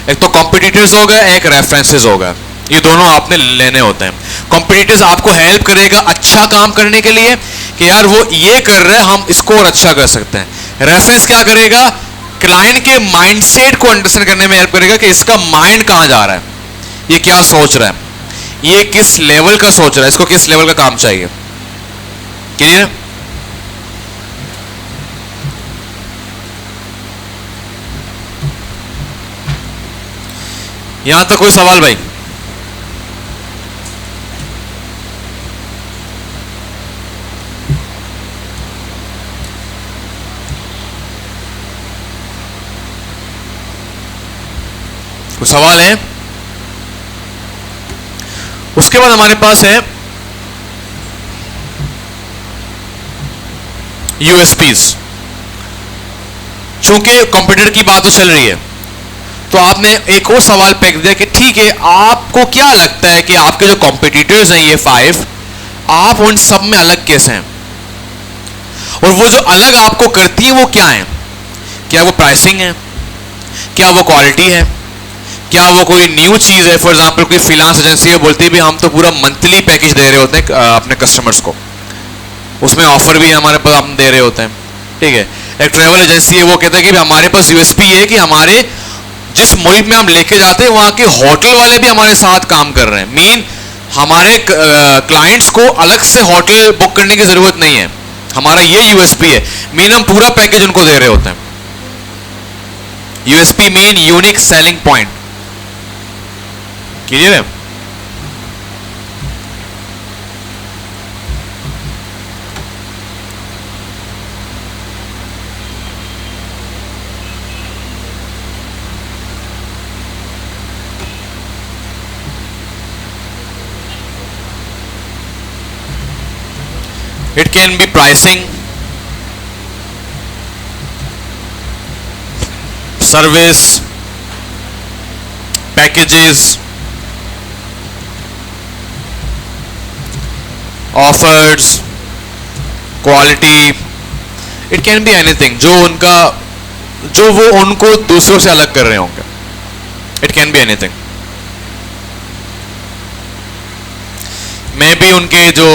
एक तो कॉम्पिटिटर्स हो गए, एक रेफरेंसेस हो गए, ये दोनों आपने लेने होते हैं। कॉम्पिटिटर्स आपको हेल्प करेगा अच्छा काम करने के लिए, कि यार वो ये कर रहे हैं, हम इसको और अच्छा कर सकते हैं। रेफरेंस क्या करेगा, क्लाइंट के माइंडसेट को अंडरस्टैंड करने में हेल्प करेगा कि इसका माइंड कहां जा रहा है, ये क्या सोच रहा है, ये किस लेवल का सोच रहा है, इसको किस लेवल का काम चाहिए। क्लियर? यहां तक कोई सवाल भाई? कोई सवाल है? उसके बाद हमारे पास है यूएसपीज। चूंकि कंप्यूटर की बात तो चल रही है, तो आपने एक और सवाल फेंक दिया कि ठीक है, आपको क्या लगता है कि आपके जो कॉम्पिटिटर्स हैं ये 5, आप उन सब में अलग कैसे हैं, और वो जो अलग आपको करती है वो क्या है? क्या वो प्राइसिंग है, क्या वो क्वालिटी है, क्या वो कोई न्यू चीज है? फॉर एग्जांपल कोई फ्रीलांस एजेंसी है, बोलती है भी हम तो पूरा मंथली पैकेज दे रहे होते हैं अपने कस्टमर्स को, उसमें ऑफर भी हमारे पास हम दे रहे होते हैं, ठीक है। एक ट्रैवल एजेंसी है, वो कहता है कि हमारे पास यूएसपी है कि हमारे जिस मुल्क में हम लेके जाते हैं वहां के होटल वाले भी हमारे साथ काम कर रहे हैं। मीन हमारे क्लाइंट्स को अलग से होटल बुक करने की जरूरत नहीं है, हमारा ये यूएसपी है। मीन हम पूरा पैकेज उनको दे रहे होते हैं। USP mean unique selling point. Clear है? It can be pricing, service, packages, offers, quality. It can be anything जो वो उनको दूसरों से अलग कर रहे होंगे। It can be anything. में भी उनके जो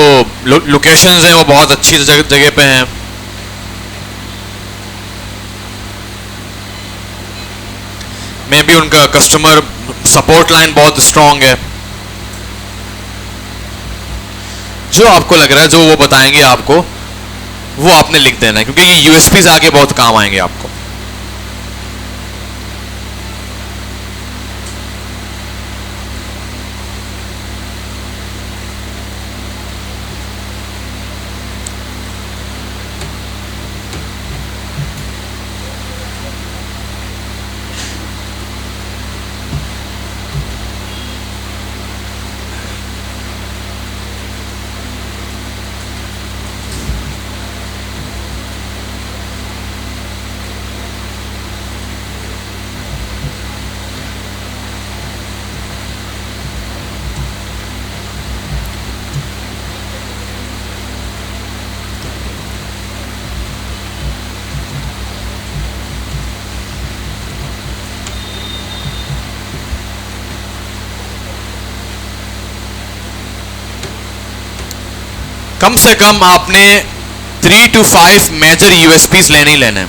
लोकेशंस हैं वो बहुत अच्छी जगह पे हैं। मे बी उनका कस्टमर सपोर्ट लाइन बहुत स्ट्रांग है। जो आपको लग रहा है, जो वो बताएंगे आपको, वो आपने लिख देना है, क्योंकि ये यूएसपीज आगे बहुत काम आएंगे आपको। कम से कम आपने 3 to 5 मेजर यूएसपीज लेने ही लेने हैं।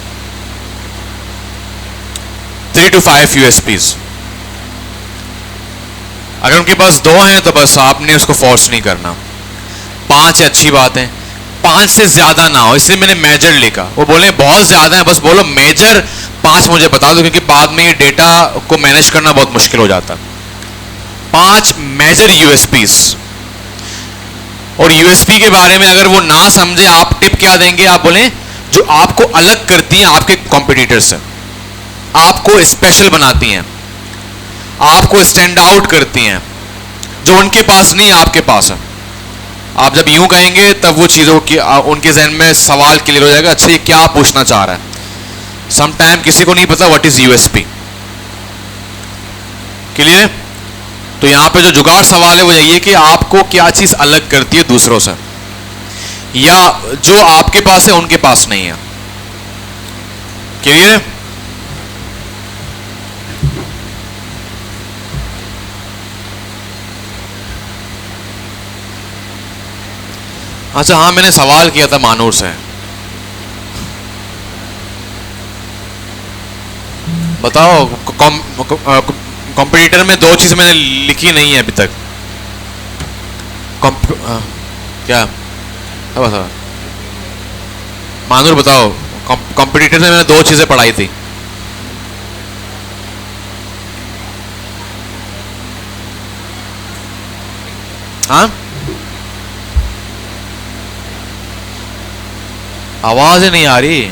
3 to 5 यूएसपीज। अगर उनके पास 2 हैं तो बस आपने उसको फोर्स नहीं करना। 5 है अच्छी बात है, 5 से ज्यादा ना हो, इसलिए मैंने मेजर लिखा। वो बोले बहुत ज्यादा है, बस बोलो मेजर 5 मुझे बता दो, क्योंकि बाद में ये डेटा को मैनेज करना बहुत मुश्किल हो जाता। 5 मेजर यूएसपीज। और यूएसपी के बारे में अगर वो ना समझे, आप टिप क्या देंगे? आप बोले जो आपको अलग करती हैं आपके कॉम्पिटिटर से, आपको स्पेशल बनाती हैं, आपको स्टैंड आउट करती हैं, जो उनके पास नहीं आपके पास है। आप जब यूं कहेंगे तब वो चीज़ों की उनके जहन में सवाल क्लियर हो जाएगा, अच्छा ये क्या पूछना चाह रहा है। समटाइम किसी को नहीं पता व्हाट इज यूएसपी। क्लियर? तो यहां पे जो जुगाड़ सवाल है वो यही है कि आपको क्या चीज अलग करती है दूसरों से, या जो आपके पास है उनके पास नहीं है। क्लियर है? अच्छा हाँ, मैंने सवाल किया था मानूर से, बताओ कॉम्पिटिटर में 2 चीज मैंने लिखी नहीं है अभी तक। क्या बता मानूर, बताओ कॉम्पिटिटर में मैंने 2 चीजें पढ़ाई थी। हाँ, आवाज ही नहीं आ रही।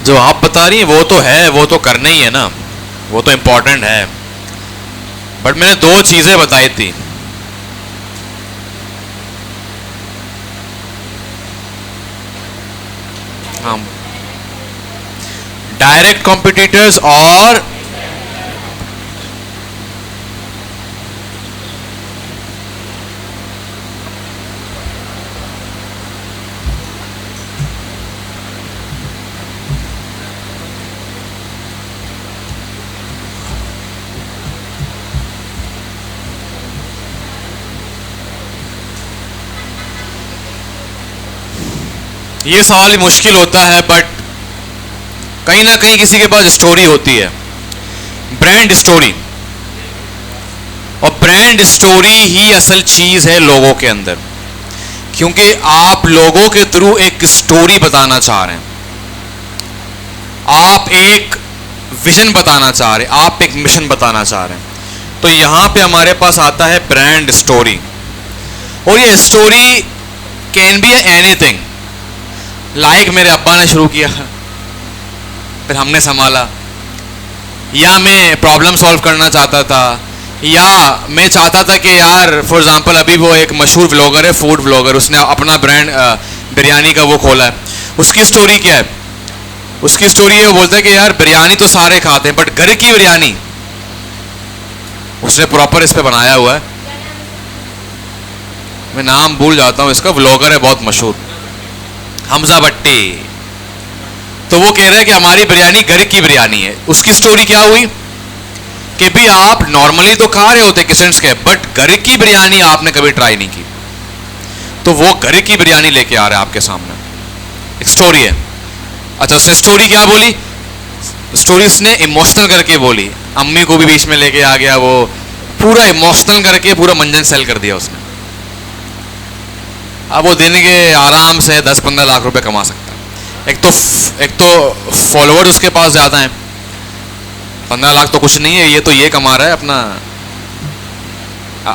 जो आप बता रही हैं वो तो है, वो तो करना ही है ना, वो तो इंपॉर्टेंट है, बट मैंने 2 चीजें बताई थी। हाँ, डायरेक्ट कॉम्पिटिटर्स और ये सवाल ही मुश्किल होता है, बट कहीं ना कहीं किसी के पास स्टोरी होती है, ब्रांड स्टोरी। और ब्रांड स्टोरी ही असल चीज है लोगों के अंदर, क्योंकि आप लोगों के थ्रू एक स्टोरी बताना चाह रहे हैं, आप एक विजन बताना चाह रहे हैं, आप एक मिशन बताना चाह रहे हैं। तो यहां पे हमारे पास आता है ब्रांड स्टोरी। और ये story can be anything, like मेरे अब्बा ने शुरू किया, फिर हमने संभाला, या मैं प्रॉब्लम सॉल्व करना चाहता था, या मैं चाहता था कि यार फॉर एग्जांपल अभी वो एक मशहूर व्लॉगर है, फूड व्लॉगर, उसने अपना ब्रांड बिरयानी का वो खोला है, उसकी स्टोरी क्या है? उसकी स्टोरी है, वो बोलता है कि यार बिरयानी तो सारे खाते हैं बट घर की बिरयानी उसने प्रॉपर इस पे बनाया हुआ है। मैं नाम भूल जाता हूँ इसका, व्लॉगर है बहुत मशहूर, हमजा भट्टी। तो वो कह रहे हैं कि हमारी बिरयानी घर की बिरयानी है। उसकी स्टोरी क्या हुई कि भी आप नॉर्मली तो खा रहे होते किचन्स के, बट घर की बिरयानी आपने कभी ट्राई नहीं की, तो वो घर की बिरयानी लेके आ रहा है आपके सामने। एक स्टोरी है। अच्छा, उसने स्टोरी क्या बोली? स्टोरी उसने इमोशनल करके बोली, अम्मी को भी बीच में लेके आ गया, वो पूरा इमोशनल करके पूरा मंजन सेल कर दिया उसने। अब वो दिन के आराम से 10-15 लाख रुपए कमा सकता है। एक तो फॉलोअर्स उसके पास ज़्यादा हैं, 15 लाख तो कुछ नहीं है, ये तो ये कमा रहा है अपना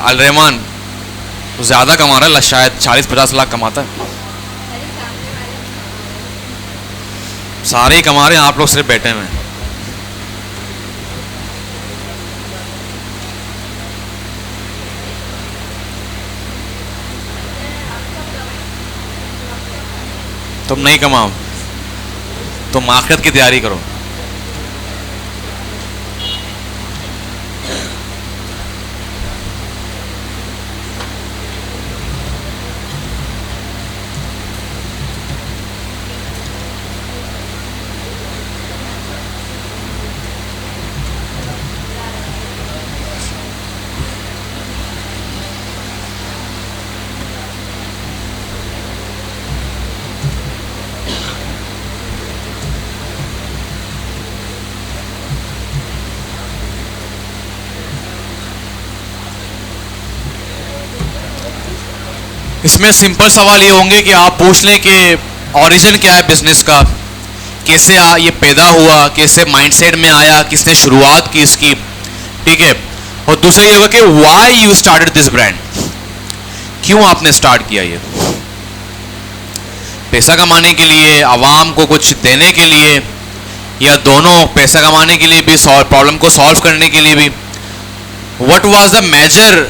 अल रहमान ज़्यादा कमा रहा है, शायद 40-50 लाख कमाता है। सारे ही कमा रहे हैं, आप लोग सिर्फ बैठे हुए हैं। तुम नहीं कमाओ, तुम आखिरत की तैयारी करो। इसमें सिंपल सवाल ये होंगे कि आप पूछ लें कि ओरिजिन क्या है बिजनेस का, कैसे ये पैदा हुआ, कैसे माइंडसेट में आया, किसने शुरुआत की इसकी, ठीक है। और दूसरा ये होगा कि why you started this brand, क्यों आपने स्टार्ट किया ये, पैसा कमाने के लिए, आवाम को कुछ देने के लिए, या दोनों, पैसा कमाने के लिए भी, प्रॉब्लम को सॉल्व करने के लिए भी। What was the major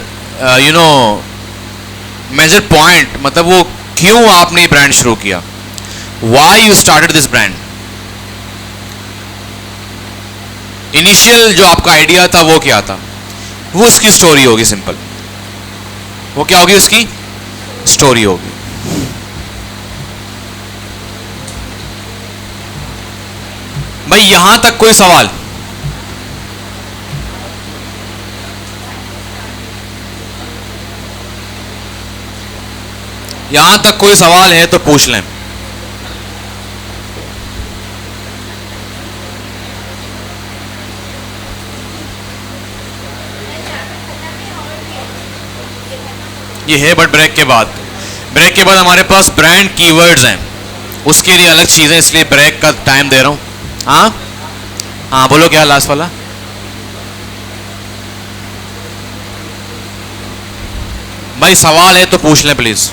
major point, मतलब वो क्यों आपने ये ब्रांड शुरू किया, why you started this brand. Initial जो आपका आइडिया था वो क्या था, वो उसकी स्टोरी होगी। सिंपल, वो क्या होगी, उसकी स्टोरी होगी। भाई यहां तक कोई सवाल? यहां तक कोई सवाल है तो पूछ लें। ये है बट ब्रेक के बाद, हमारे पास ब्रांड कीवर्ड्स हैं, उसके लिए अलग चीजें, इसलिए ब्रेक का टाइम दे रहा हूं। हाँ हाँ, बोलो क्या लास्ट वाला? भाई सवाल है तो पूछ लें प्लीज।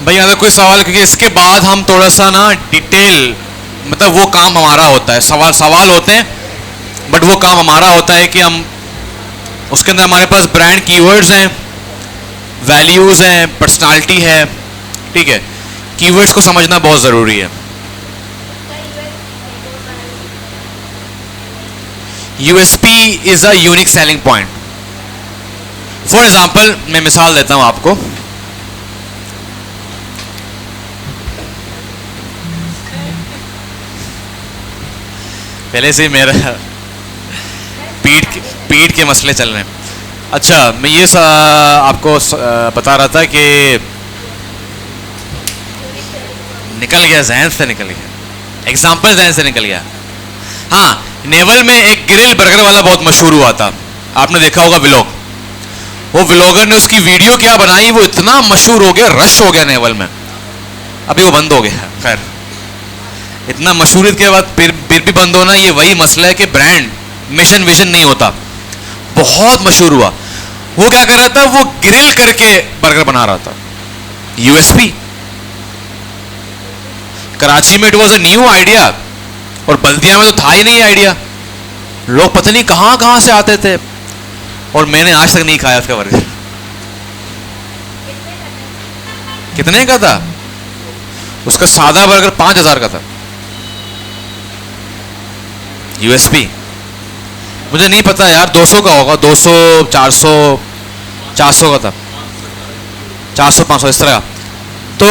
भाई अगर कोई सवाल, क्योंकि इसके बाद हम थोड़ा सा ना डिटेल, मतलब वो काम हमारा होता है, सवाल होते हैं बट वो काम हमारा होता है कि हम उसके अंदर, हमारे पास ब्रांड कीवर्ड्स हैं, वैल्यूज हैं, पर्सनालिटी है, ठीक है। कीवर्ड्स को समझना बहुत ज़रूरी है। USP is a unique selling point. For example, मैं मिसाल देता हूं आपको। पहले से ही मेरा पीठ के मसले चल रहे हैं। अच्छा, मैं ये आपको बता रहा था कि निकल गया, जहन से निकल गया, एग्जाम्पल जहन से निकल गया। हाँ, नेवल में एक ग्रिल बर्गर वाला बहुत मशहूर हुआ था, आपने देखा होगा व्लॉग। वो व्लॉगर ने उसकी वीडियो क्या बनाई, वो इतना मशहूर हो गया, रश हो गया नेवल में। अभी वो बंद हो गया, खैर इतना मशहूरियत के बाद फिर भी बंद होना, ये वही मसला है कि ब्रांड मिशन विजन नहीं होता। बहुत मशहूर हुआ। वो क्या कर रहा था, वो ग्रिल करके बर्गर बना रहा था, यूएसपी। कराची में it was a new idea, और बल्दिया में तो था ही नहीं आइडिया। लोग पता नहीं कहां कहां से आते थे, और मैंने आज तक नहीं खाया उसका बर्गर। कितने का था उसका? सादा बर्गर 5,000 का था, यूएसपी। मुझे नहीं पता यार, 200 का होगा, 200 400 400 का था, 400 500 इस तरह। तो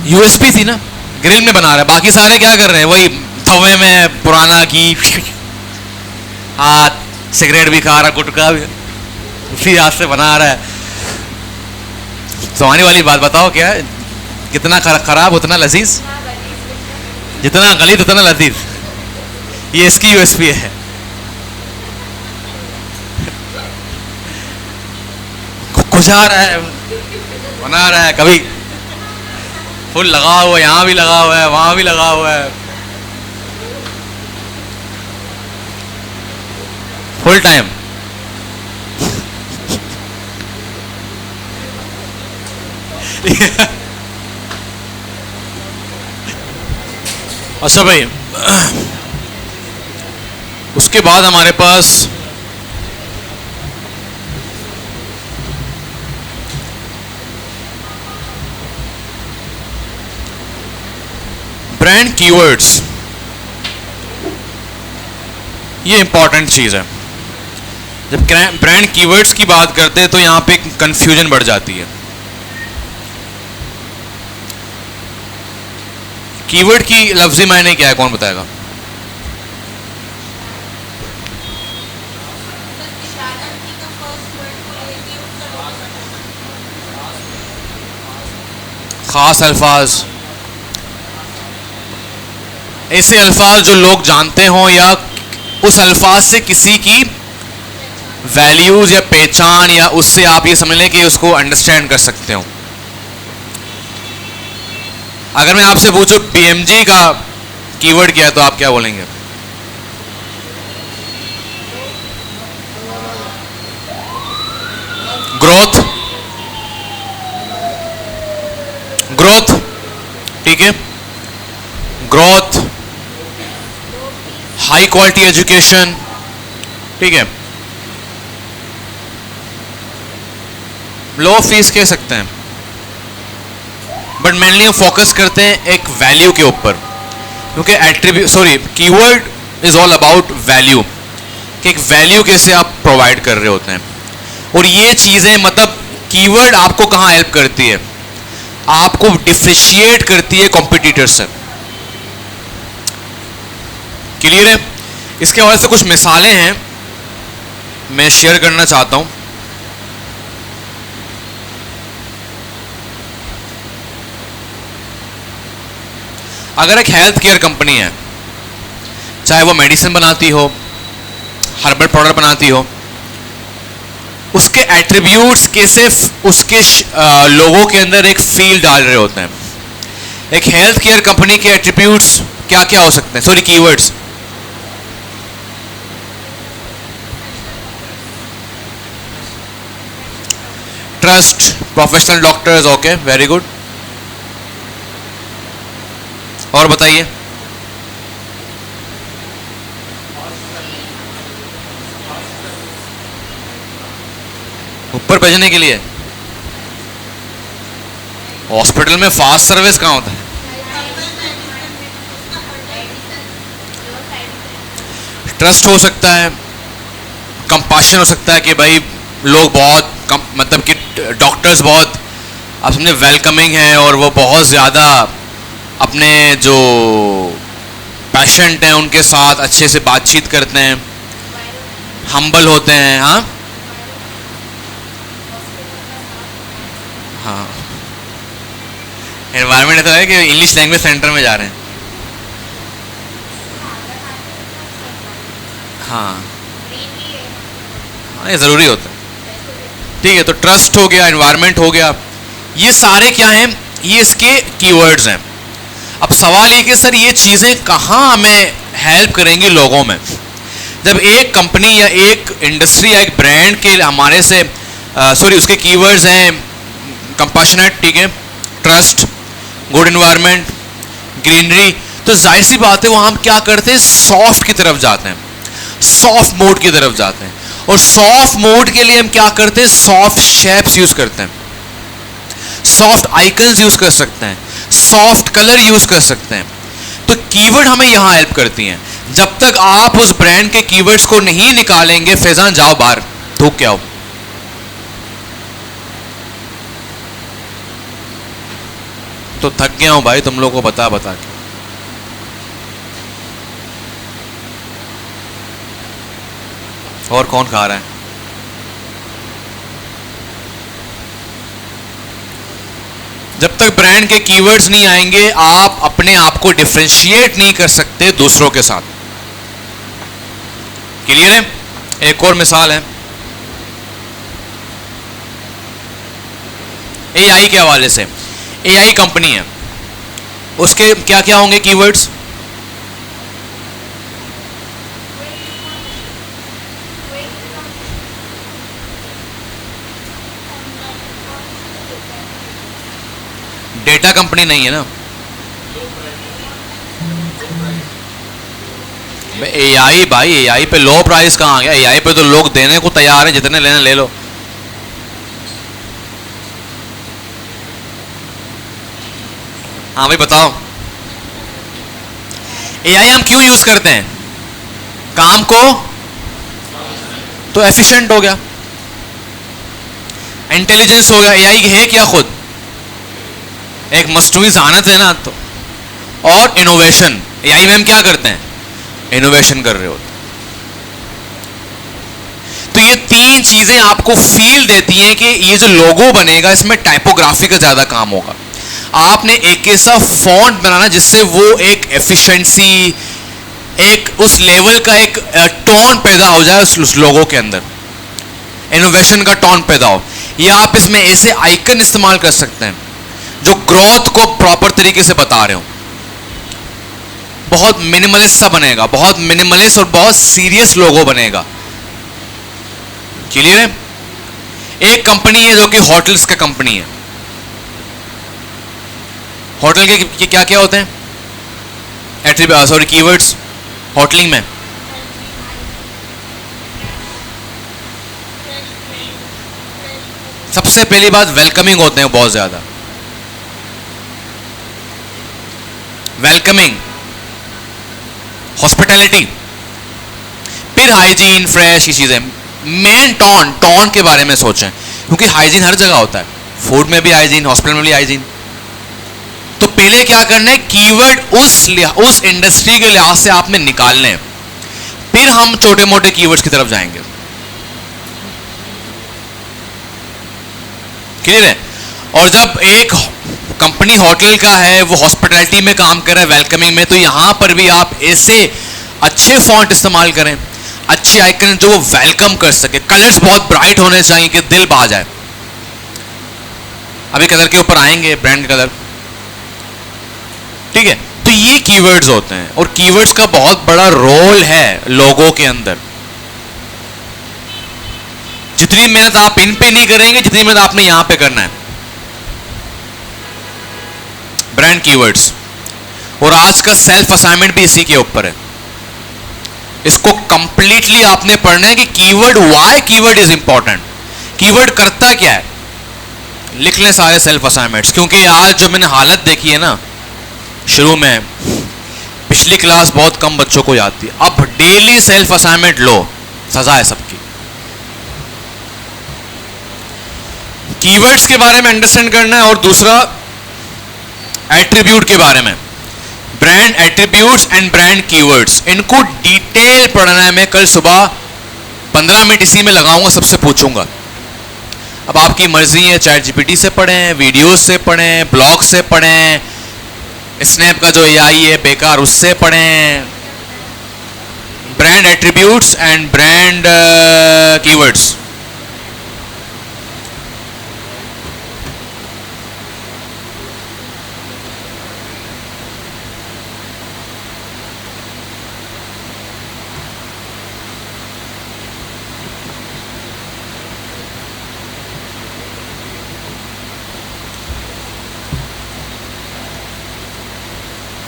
यूएसपी थी ना, ग्रिल में बना रहा है। बाकी सारे क्या कर रहे हैं, वही तवे में पुराना घी, हाथ सिगरेट भी खा रहा, गुटखा भी उसी हाथ से बना रहा है। तो आने वाली बात बताओ, क्या है, कितना खराब उतना लजीज, जितना गलीज उतना लजीज। ये इसकी यूएसपी है। खुशा रहा है, बना रहा है, कभी फुल लगा हुआ है, यहां भी लगा हुआ है, वहां भी लगा हुआ है, फुल टाइम। अच्छा भाई, उसके बाद हमारे पास ब्रांड कीवर्ड्स। ये इंपॉर्टेंट चीज है। जब ब्रांड कीवर्ड्स की बात करते हैं तो यहां पे कंफ्यूजन बढ़ जाती है। कीवर्ड की लफ्जी मायने क्या है, कौन बताएगा? खास अल्फाज, ऐसे अल्फाज जो लोग जानते हो, या उस अल्फाज से किसी की वैल्यूज या पहचान, या उससे आप ये समझ लें कि उसको अंडरस्टैंड कर सकते हो। अगर मैं आपसे पूछूं पीएमजी का कीवर्ड क्या है, तो आप क्या बोलेंगे? ग्रोथ, ग्रोथ, ठीक है, ग्रोथ, हाई क्वालिटी एजुकेशन, ठीक है, लो फीस कह सकते हैं, बट मेनली हम फोकस करते हैं एक वैल्यू के ऊपर, क्योंकि keyword is all about value, कि एक वैल्यू कैसे आप प्रोवाइड कर रहे होते हैं। और ये चीज़ें, मतलब कीवर्ड आपको कहाँ हेल्प करती है, आपको डिफरेंशिएट करती है कॉम्पिटिटर से। क्लियर है? इसके हवाले से कुछ मिसालें हैं मैं शेयर करना चाहता हूं। अगर एक हेल्थ केयर कंपनी है, चाहे वो मेडिसिन बनाती हो, हर्बल प्रोडक्ट बनाती हो, उसके एट्रीब्यूट्स कैसे उसके लोगों के अंदर एक फील डाल रहे होते हैं। एक हेल्थ केयर कंपनी के एट्रीब्यूट्स क्या क्या हो सकते हैं, sorry keywords? Trust, professional doctors, okay, very good. और बताइए। ऊपर भेजने के लिए हॉस्पिटल में फास्ट सर्विस कहाँ होता है? ट्रस्ट हो सकता है, कंपाशन हो सकता है कि भाई लोग बहुत मतलब कि डॉक्टर्स बहुत आप समझे वेलकमिंग हैं, और वो बहुत ज़्यादा अपने जो पेशेंट हैं उनके साथ अच्छे से बातचीत करते हैं, हम्बल होते हैं। हाँ हाँ, एनवायरनमेंट ऐसा है कि इंग्लिश लैंग्वेज सेंटर में जा रहे हैं। हाँ हाँ, ये ज़रूरी होता है। ठीक है, तो ट्रस्ट हो गया, एनवायरनमेंट हो गया, ये सारे क्या हैं, ये इसके कीवर्ड्स हैं। अब सवाल ये कि सर ये चीज़ें कहाँ हमें हेल्प करेंगी लोगों में। जब एक कंपनी या एक इंडस्ट्री या एक ब्रांड के हमारे से सॉरी उसके कीवर्ड्स हैं कंपैशनेट, ठीक है, ट्रस्ट, गुड एनवायरनमेंट, ग्रीनरी, तो जाहिर सी बात है वहाँ हम क्या करते हैं, सॉफ्ट की तरफ जाते हैं, सॉफ्ट मोड की तरफ जाते हैं। और सॉफ्ट मोड के लिए हम क्या करते हैं, सॉफ्ट शेप्स यूज करते हैं, सॉफ्ट आइकन्स यूज कर सकते हैं, सॉफ्ट कलर यूज कर सकते हैं। तो कीवर्ड हमें यहां हेल्प करती हैं। जब तक आप उस ब्रांड के कीवर्ड्स को नहीं निकालेंगे, फैजान जाओ बाहर थूक के आओ। तो थक गया हूं भाई तुम लोगों को बता बता के। और कौन खा रहा है? जब तक ब्रांड के कीवर्ड्स नहीं आएंगे, आप अपने आप को डिफरेंशिएट नहीं कर सकते दूसरों के साथ। क्लियर है? एक और मिसाल है एआई के हवाले से। एआई कंपनी है, उसके क्या क्या होंगे कीवर्ड्स? डेटा कंपनी नहीं है ना, एआई भाई, एआई पे लो प्राइस कहाँ आ गया? एआई पे तो लोग देने को तैयार हैं, जितने लेने ले लो। हाँ भाई बताओ, एआई हम क्यों यूज करते हैं? काम को तो एफिशिएंट हो गया, इंटेलिजेंस हो गया। एआई है क्या? खुद एक मस्तूरी ज़हानत है ना। तो और इनोवेशन, एआई में हम क्या करते हैं? इनोवेशन कर रहे होते। तो ये तीन चीजें आपको फील देती हैं कि ये जो लोगो बनेगा इसमें टाइपोग्राफी का ज्यादा काम होगा। आपने एक ऐसा फॉन्ट बनाना जिससे वो एक एफिशिएंसी, एक उस लेवल का एक टोन पैदा हो जाए उस लोगो के अंदर, इनोवेशन का टोन पैदा हो। या आप इसमें ऐसे आइकन इस्तेमाल कर सकते हैं जो ग्रोथ को प्रॉपर तरीके से बता रहे हो। बहुत मिनिमलिस्ट सा बनेगा, बहुत मिनिमलिस्ट और बहुत सीरियस लोगो बनेगा। क्लियर है? एक कंपनी है जो कि होटल्स का कंपनी है। होटल के क्या क्या होते हैं एट्रीब्यूट, सॉरी कीवर्ड्स होटलिंग में? सबसे पहली बात वेलकमिंग होते हैं बहुत ज्यादा, वेलकमिंग, हॉस्पिटैलिटी, फिर हाइजीन, फ्रेश की चीजें। मेन टोन, टोन के बारे में सोचें, क्योंकि हाइजीन हर जगह होता है, फूड में भी हाइजीन, हॉस्पिटल में भी हाइजीन। तो पहले क्या करना है, कीवर्ड उस इंडस्ट्री के लिहाज से आपने निकालने हैं, फिर हम छोटे मोटे कीवर्ड्स की तरफ जाएंगे। क्लियर है? और जब एक कंपनी होटल का है, वो हॉस्पिटैलिटी में काम कर रहा है, वेलकमिंग में, तो यहां पर भी आप ऐसे अच्छे फॉन्ट इस्तेमाल करें, अच्छे आइकन जो वो वेलकम कर सके। कलर्स बहुत ब्राइट होने चाहिए कि दिल भा जाए। अभी कलर के ऊपर आएंगे, ब्रांड कलर, ठीक है? तो ये कीवर्ड्स होते हैं और कीवर्ड्स का बहुत बड़ा रोल है लोगों के अंदर। जितनी मेहनत आप इन पे नहीं करेंगे, जितनी मेहनत आपने यहां पे करना है। ब्रांड कीवर्ड्स, और आज का सेल्फ असाइनमेंट भी इसी के ऊपर है। इसको कंप्लीटली आपने पढ़ना है कि keyword, why keyword is important, keyword करता क्या है। लिख लें सारे सेल्फ असाइनमेंट्स, क्योंकि आज जो मैंने हालत देखी है ना, शुरू में पिछली क्लास बहुत कम बच्चों को याद थी, अब डेली सेल्फ असाइनमेंट लो, सजा है सबकी। कीवर्ड्स के बारे में अंडरस्टैंड करना है, और दूसरा एट्रीब्यूट के बारे में, brand attributes and brand keywords, इनको डिटेल पढ़ना है। मैं कल सुबह 15 मिनट इसी में लगाऊंगा, सबसे पूछूंगा। अब आपकी मर्जी है, चैट जीपीटी से पढ़ें, वीडियोस से पढ़ें, ब्लॉग से पढ़ें, स्नैप का जो एआई है बेकार उससे पढ़ें, brand attributes and brand keywords.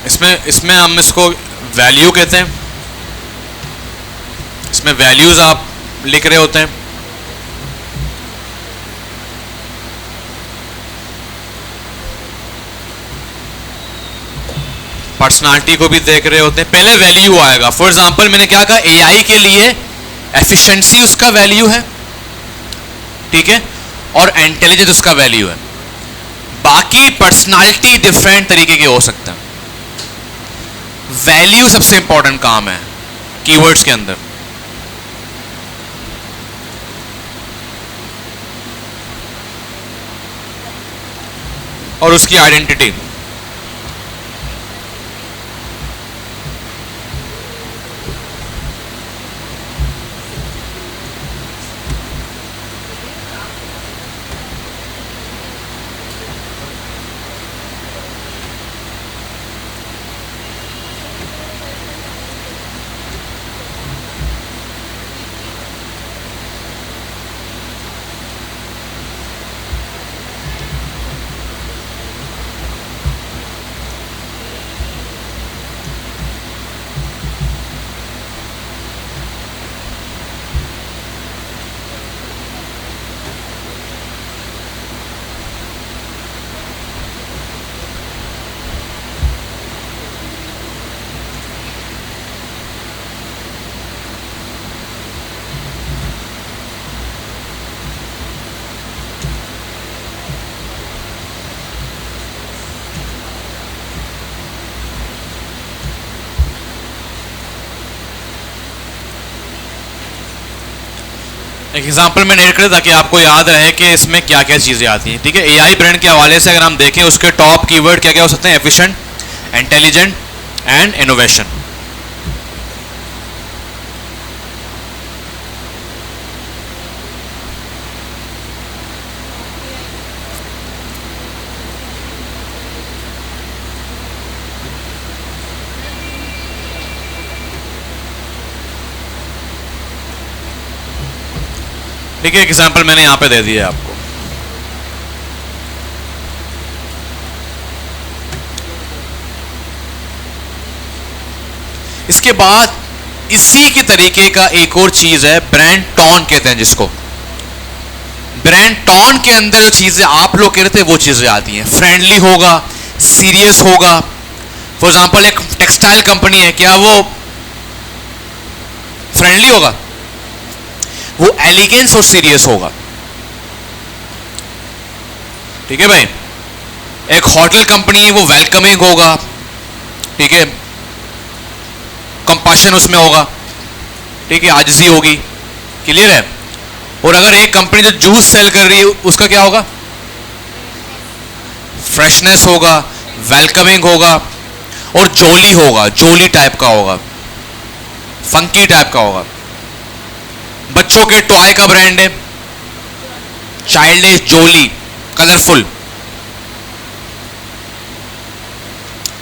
इसमें इसमें हम इसको वैल्यू कहते हैं। इसमें वैल्यूज आप लिख रहे होते हैं। पर्सनालिटी को भी देख रहे होते हैं। पहले वैल्यू आएगा। फॉर एग्जांपल मैंने क्या कहा, एआई के लिए एफिशिएंसी उसका वैल्यू है, ठीक है, और इंटेलिजेंस उसका वैल्यू है। बाकी पर्सनालिटी डिफरेंट तरीके के हो सकते हैं। वैल्यू सबसे इंपॉर्टेंट काम है कीवर्ड्स के अंदर। और उसकी आइडेंटिटी। एक एग्जांपल मैंने ऐड कर ताकि आपको याद रहे कि इसमें क्या क्या चीज़ें आती हैं, ठीक है। एआई ब्रांड के हवाले से अगर हम देखें, उसके टॉप कीवर्ड क्या क्या हो सकते हैं, एफिशिएंट, इंटेलिजेंट एंड इनोवेशन। ठीक है, एक एग्जांपल मैंने यहां पे दे दिया आपको। इसके बाद इसी की तरीके का एक और चीज है, ब्रांड टोन कहते हैं जिसको। ब्रांड टोन के अंदर जो चीजें आप लोग कह रहे थे वो चीजें आती हैं। फ्रेंडली होगा, सीरियस होगा। फॉर एग्जांपल एक टेक्सटाइल कंपनी है, क्या वो फ्रेंडली होगा? वो एलिगेंस और सीरियस होगा, ठीक है भाई। एक होटल कंपनी है, वो वेलकमिंग होगा, ठीक है, कंपैशन उसमें होगा, ठीक है, आजिज़ी होगी, क्लियर है। और अगर एक कंपनी जो जूस सेल कर रही है, उसका क्या होगा? फ्रेशनेस होगा, वेलकमिंग होगा और जोली होगा, जोली टाइप का होगा, फंकी टाइप का होगा। बच्चों के टॉय का ब्रांड है, चाइल्डिश, जोली, कलरफुल,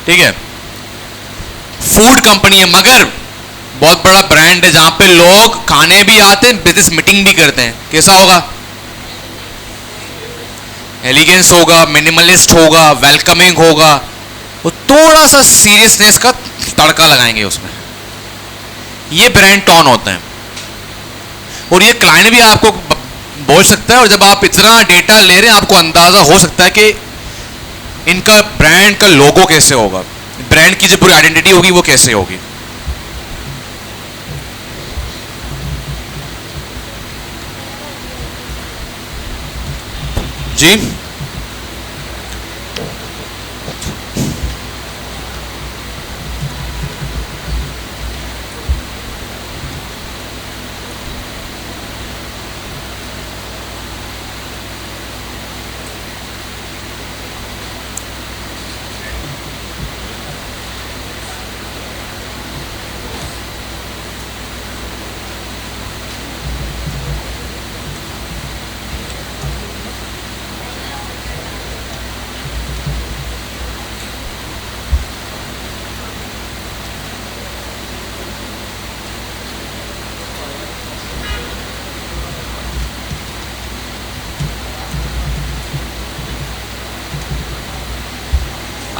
ठीक है। फूड कंपनी है, मगर बहुत बड़ा ब्रांड है जहां पे लोग खाने भी आते हैं, बिजनेस मीटिंग भी करते हैं। कैसा होगा? एलिगेंस होगा, मिनिमलिस्ट होगा, वेलकमिंग होगा, वो थोड़ा सा सीरियसनेस का तड़का लगाएंगे उसमें। ये ब्रांड टोन होता है। और ये क्लाइंट भी आपको बोल सकता है, और जब आप इतना डेटा ले रहे हैं आपको अंदाजा हो सकता है कि इनका ब्रांड का लोगो कैसे होगा, ब्रांड की जो पूरी आइडेंटिटी होगी वो कैसे होगी। जी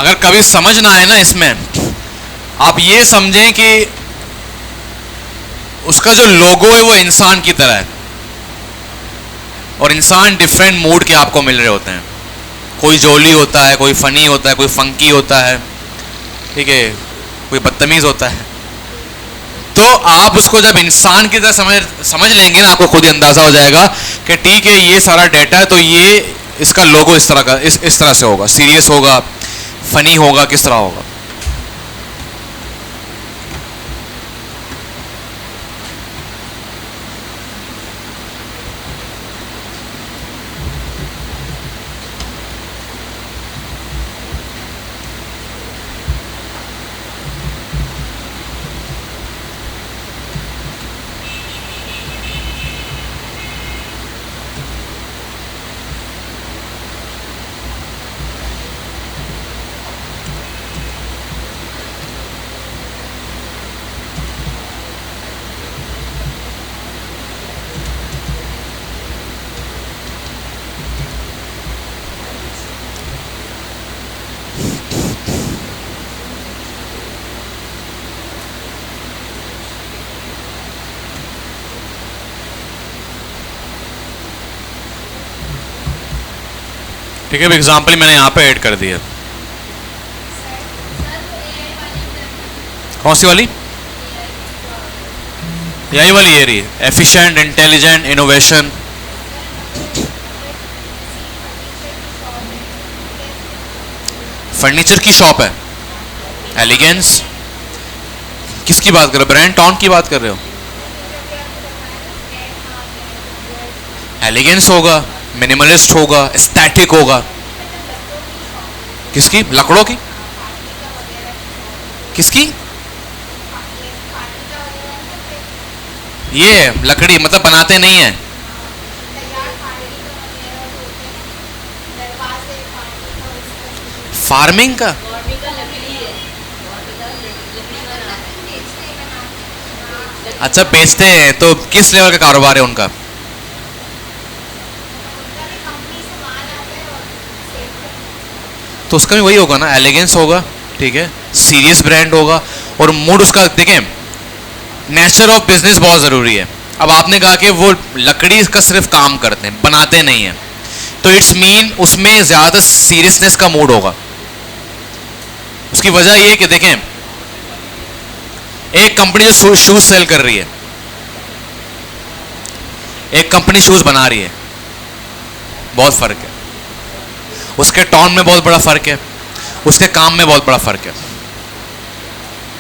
अगर कभी समझ ना आए ना इसमें, आप ये समझें कि उसका जो लोगो है वो इंसान की तरह है, और इंसान डिफरेंट मूड के आपको मिल रहे होते हैं। कोई जोली होता है, कोई फनी होता है, कोई फंकी होता है, ठीक है, कोई बदतमीज होता है। तो आप उसको जब इंसान की तरह समझ लेंगे ना, आपको खुद ही अंदाजा हो जाएगा कि ठीक है ये सारा डेटा है, तो ये इसका लोगो इस तरह का इस तरह से होगा, सीरियस होगा, फनी होगा, किस तरह होगा। ठीक है, एग्जाम्पल मैंने यहाँ पे ऐड कर दिया। कौन सी वाली? यही वाली है, रही एफिशिएंट, इंटेलिजेंट, इनोवेशन। फर्नीचर की शॉप है, एलिगेंस। किसकी बात कर रहे हो? ब्रांड टॉन की बात कर रहे हो? एलिगेंस होगा, मिनिमलिस्ट होगा, एस्थेटिक होगा। किसकी? लकड़ों की? किसकी? ये लकड़ी मतलब बनाते नहीं है। फार्मिंग का? अच्छा, बेचते हैं, तो किस लेवल का कारोबार है उनका? तो उसका भी वही होगा ना, एलिगेंस होगा, ठीक है, सीरियस ब्रांड होगा, और मूड उसका। देखें, नेचर ऑफ बिजनेस बहुत ज़रूरी है। अब आपने कहा कि वो लकड़ी का सिर्फ काम करते हैं, बनाते नहीं हैं, तो इट्स मीन उसमें ज़्यादा सीरियसनेस का मूड होगा। उसकी वजह ये है कि देखें, एक कंपनी जो शूज़ सेल कर रही है, एक कंपनी शूज़ बना रही है, बहुत फ़र्क है। उसके टोन में बहुत बड़ा फ़र्क है, उसके काम में बहुत बड़ा फ़र्क है,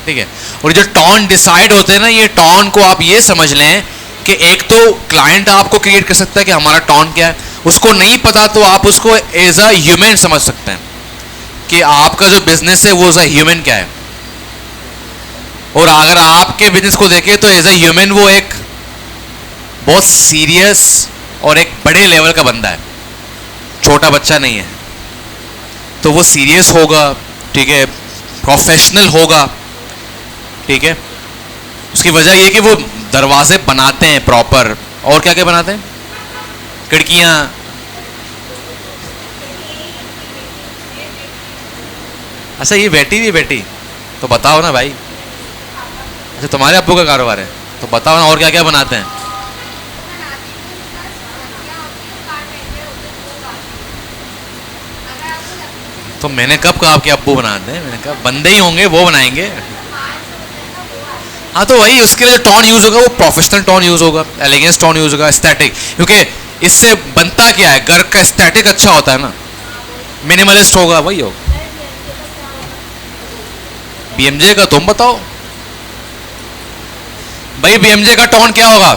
ठीक है। और जो टोन डिसाइड होते हैं ना, ये टोन को आप ये समझ लें कि एक तो क्लाइंट आपको क्रिएट कर सकता है कि हमारा टोन क्या है, उसको नहीं पता तो आप उसको एज अ ह्यूमन समझ सकते हैं कि आपका जो बिजनेस है वो एज अ ह्यूमन क्या है। और अगर आपके बिजनेस को देखें तो एज अ ह्यूमन वो एक बहुत सीरियस और एक बड़े लेवल का बंदा है, छोटा बच्चा नहीं है। तो वो सीरियस होगा, ठीक है, प्रोफेशनल होगा, ठीक है। उसकी वजह ये कि वो दरवाजे बनाते हैं प्रॉपर, और क्या क्या बनाते हैं, खिड़कियाँ। अच्छा, ये बेटी भी बेटी, तो बताओ ना भाई। अच्छा, तुम्हारे अब्बू का कारोबार है, तो बताओ ना और क्या क्या बनाते हैं। तो मैंने कब कहा आपके अब्बू बनाते हैं? मैंने कहा बंदे ही होंगे, वो बनाएंगे। हाँ, तो वही उसके लिए टोन यूज होगा, वो प्रोफेशनल टोन यूज होगा, एलिगेंस टोन यूज होगा, एस्थेटिक। क्योंकि इससे बनता क्या है, घर का एस्थेटिक अच्छा होता है ना। मिनिमलिस्ट होगा, वही होगा। बीएमजे का तुम बताओ भाई, बीएमजे का टोन क्या होगा?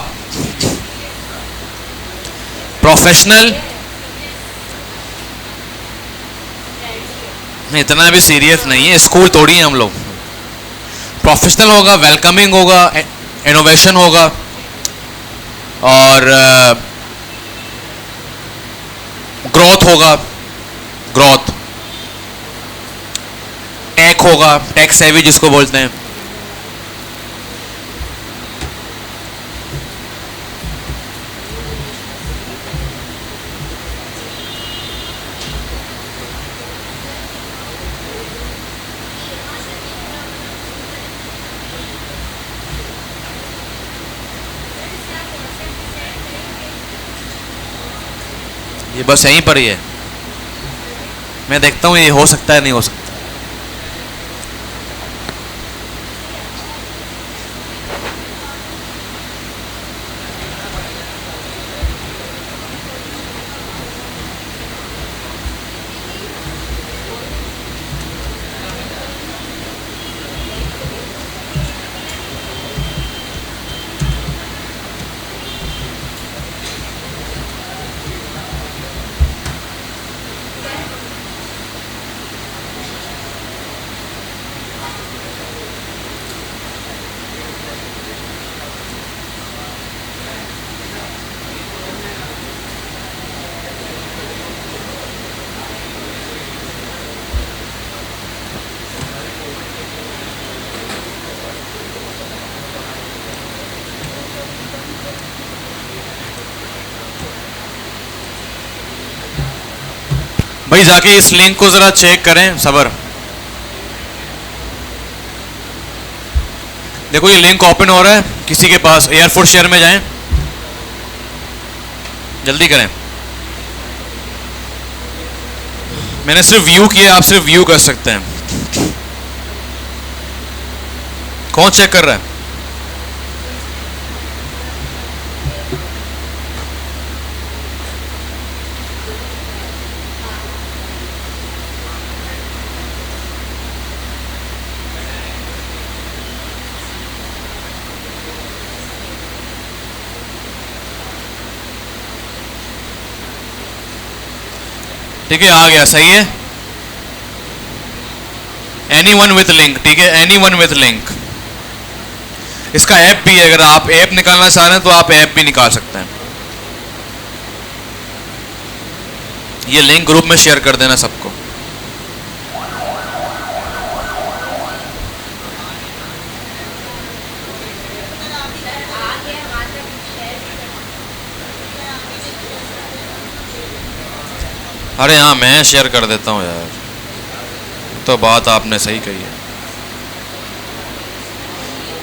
प्रोफेशनल, इतना भी सीरियस नहीं है, स्कूल थोड़ी है हम लोग। प्रोफेशनल होगा, वेलकमिंग होगा, इनोवेशन होगा, और ग्रोथ होगा, ग्रोथ, टेक होगा, टेक सेवी जिसको बोलते हैं। ये बस यहीं पर ही है, मैं देखता हूँ ये हो सकता है नहीं हो सकता। भाई जाके इस लिंक को जरा चेक करें सबर। देखो ये लिंक ओपन हो रहा है किसी के पास, एयरफोर्स शेयर में जाएं, जल्दी करें। मैंने सिर्फ व्यू किया, आप सिर्फ व्यू कर सकते हैं। कौन चेक कर रहा है? ठीक है, आ गया, सही है। एनी वन विथ लिंक, ठीक है, एनी वन विथ लिंक। इसका ऐप भी है, अगर आप ऐप निकालना चाह रहे हैं तो आप ऐप भी निकाल सकते हैं। ये लिंक ग्रुप में शेयर कर देना सबको। अरे हाँ, मैं शेयर कर देता हूँ यार, तो बात आपने सही कही है।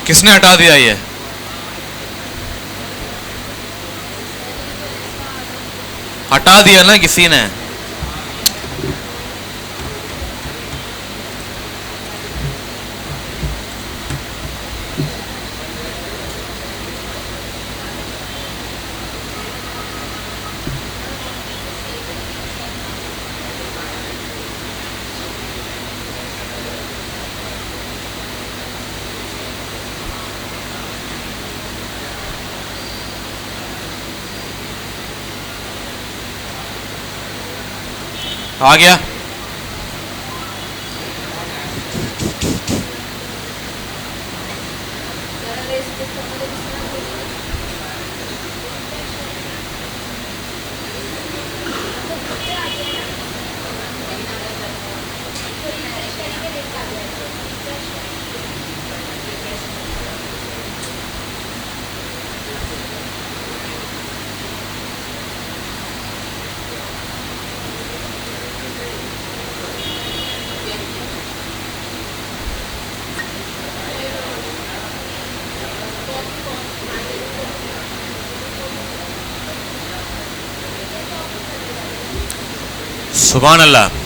किसने हटा दिया ये? हटा दिया ना किसी ने। आ गया। सुभान अल्लाह।